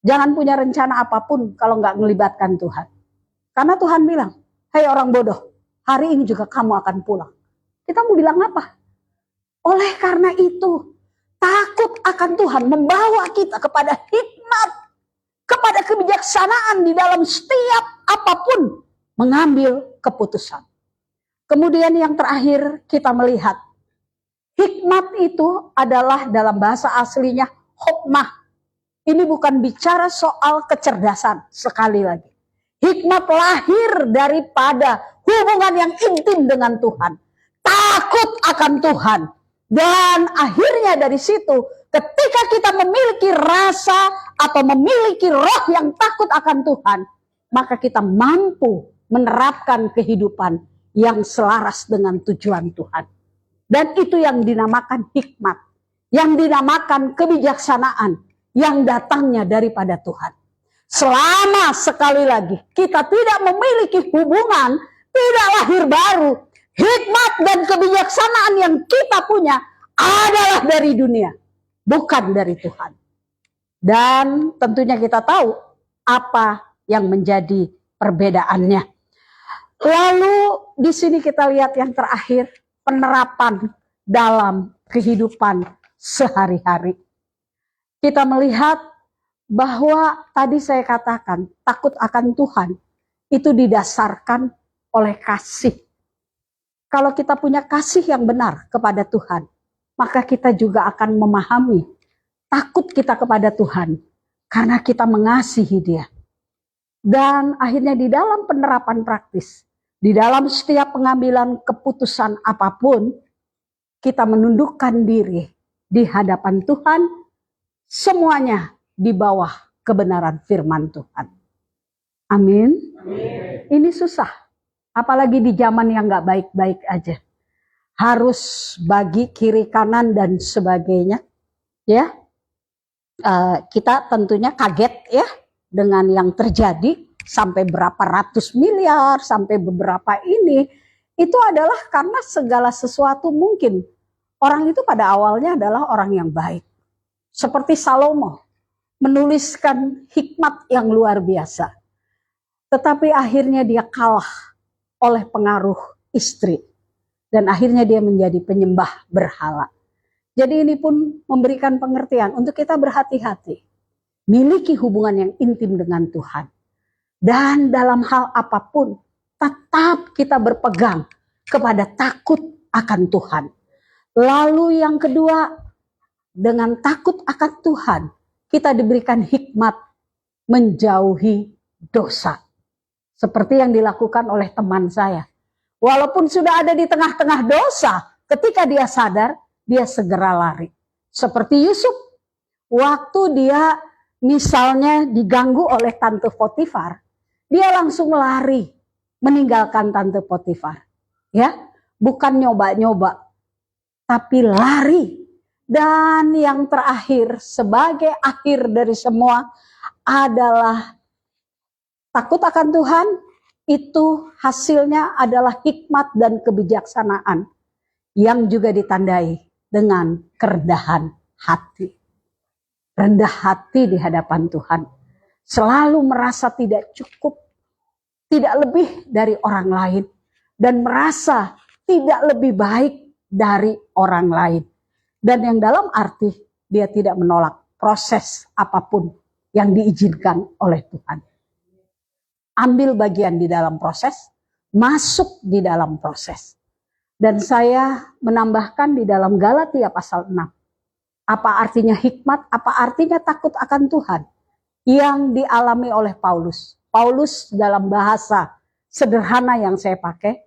A: Jangan punya rencana apapun kalau nggak melibatkan Tuhan. Karena Tuhan bilang, hei orang bodoh, hari ini juga kamu akan pulang. Kita mau bilang apa? Oleh karena itu, Takut akan Tuhan membawa kita kepada hikmat, kepada kebijaksanaan di dalam setiap apapun mengambil keputusan. Kemudian yang terakhir kita melihat, hikmat itu adalah dalam bahasa aslinya hokmah. Ini bukan bicara soal kecerdasan, sekali lagi. Hikmat lahir daripada hubungan yang intim dengan Tuhan. Takut akan Tuhan. Dan akhirnya dari situ, ketika kita memiliki rasa atau memiliki roh yang takut akan Tuhan, maka kita mampu menerapkan kehidupan yang selaras dengan tujuan Tuhan. Dan itu yang dinamakan hikmat, yang dinamakan kebijaksanaan, yang datangnya daripada Tuhan. Selama sekali lagi kita tidak memiliki hubungan, tidak lahir baru, hikmat dan kebijaksanaan yang kita punya adalah dari dunia, bukan dari Tuhan. Dan tentunya kita tahu apa yang menjadi perbedaannya. Lalu di sini kita lihat yang terakhir, penerapan dalam kehidupan sehari-hari. Kita melihat bahwa tadi saya katakan takut akan Tuhan itu didasarkan oleh kasih. Kalau kita punya kasih yang benar kepada Tuhan, maka kita juga akan memahami takut kita kepada Tuhan karena kita mengasihi Dia. Dan akhirnya di dalam penerapan praktis, di dalam setiap pengambilan keputusan apapun, kita menundukkan diri di hadapan Tuhan, semuanya di bawah kebenaran firman Tuhan. Amin. Ini susah, apalagi di zaman yang gak baik-baik aja. Harus bagi kiri kanan dan sebagainya. Ya, kita tentunya kaget ya dengan yang terjadi, sampai berapa ratus miliar, sampai beberapa ini. Itu adalah karena segala sesuatu mungkin. Orang itu pada awalnya adalah orang yang baik. Seperti Salomo, menuliskan hikmat yang luar biasa. Tetapi akhirnya dia kalah oleh pengaruh istri. Dan akhirnya dia menjadi penyembah berhala. Jadi ini pun memberikan pengertian untuk kita berhati-hati. Miliki hubungan yang intim dengan Tuhan. Dan dalam hal apapun, tetap kita berpegang kepada takut akan Tuhan. Lalu yang kedua, dengan takut akan Tuhan, kita diberikan hikmat menjauhi dosa. Seperti yang dilakukan oleh teman saya. Walaupun sudah ada di tengah-tengah dosa, ketika dia sadar, dia segera lari. Seperti Yusuf, waktu dia misalnya diganggu oleh Tante Potifar, dia langsung lari meninggalkan Tante Potifar. Ya, bukan nyoba-nyoba, tapi lari. Dan yang terakhir, sebagai akhir dari semua adalah takut akan Tuhan. Itu hasilnya adalah hikmat dan kebijaksanaan yang juga ditandai dengan kerendahan hati. Rendah hati di hadapan Tuhan. Selalu merasa tidak cukup, tidak lebih dari orang lain. Dan merasa tidak lebih baik dari orang lain. Dan yang dalam arti dia tidak menolak proses apapun yang diizinkan oleh Tuhan. Ambil bagian di dalam proses, masuk di dalam proses. Dan saya menambahkan di dalam Galatia pasal 6. Apa artinya hikmat, apa artinya takut akan Tuhan yang dialami oleh Paulus. Paulus dalam bahasa sederhana yang saya pakai,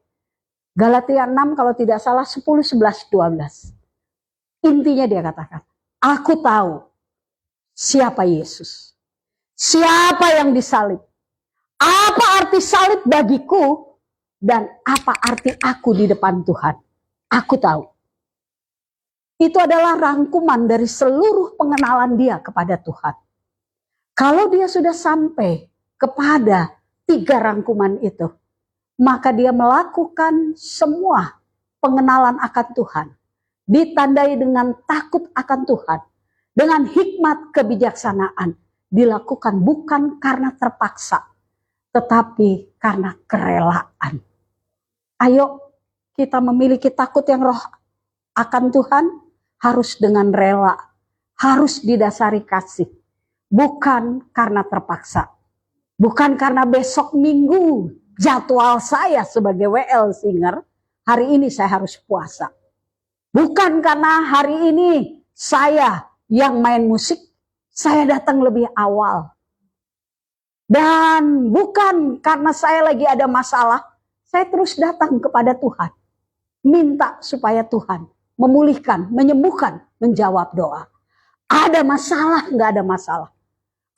A: Galatia 6 kalau tidak salah 10, 11, 12. Intinya dia katakan, aku tahu siapa Yesus. Siapa yang disalib. Apa arti salib bagiku dan apa arti aku di depan Tuhan. Aku tahu. Itu adalah rangkuman dari seluruh pengenalan dia kepada Tuhan. Kalau dia sudah sampai kepada 3 rangkuman itu, maka dia melakukan semua pengenalan akan Tuhan. Ditandai dengan takut akan Tuhan. Dengan hikmat kebijaksanaan. Dilakukan bukan karena terpaksa. Tetapi karena kerelaan. Ayo kita memiliki takut yang roh akan Tuhan. harus dengan rela, harus didasari kasih. Bukan karena terpaksa. Bukan karena besok minggu jadwal saya sebagai WL Singer, hari ini saya harus puasa. Bukan karena hari ini saya yang main musik, saya datang lebih awal. Dan bukan karena saya lagi ada masalah, saya terus datang kepada Tuhan. Minta supaya Tuhan memulihkan, menyembuhkan, menjawab doa. Ada masalah, nggak ada masalah.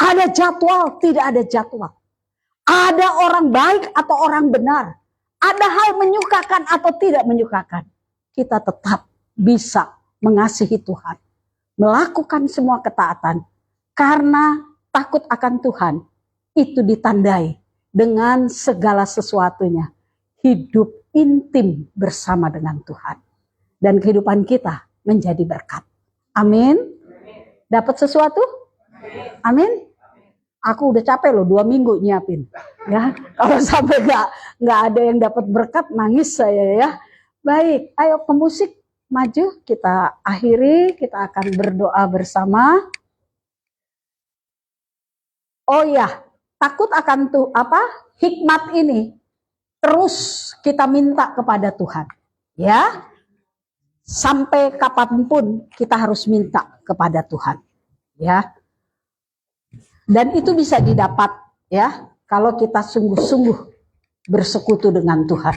A: Ada jadwal, tidak ada jadwal. Ada orang baik atau orang benar. Ada hal menyukakan atau tidak menyukakan. Kita tetap bisa mengasihi Tuhan. Melakukan semua ketaatan. Karena takut akan Tuhan. Itu ditandai dengan segala sesuatunya. Hidup intim bersama dengan Tuhan. Dan kehidupan kita menjadi berkat. Amin. Dapat sesuatu? Amin. Aku udah capek loh 2 minggu nyiapin. Ya, kalau sampai nggak ada yang dapat berkat, nangis saya ya. Baik, ayo pemusik maju, kita akhiri, kita akan berdoa bersama. Oh ya, takut akan hikmat ini terus kita minta kepada Tuhan. Ya, sampai kapanpun kita harus minta kepada Tuhan. Ya. Dan itu bisa didapat ya kalau kita sungguh-sungguh bersekutu dengan Tuhan.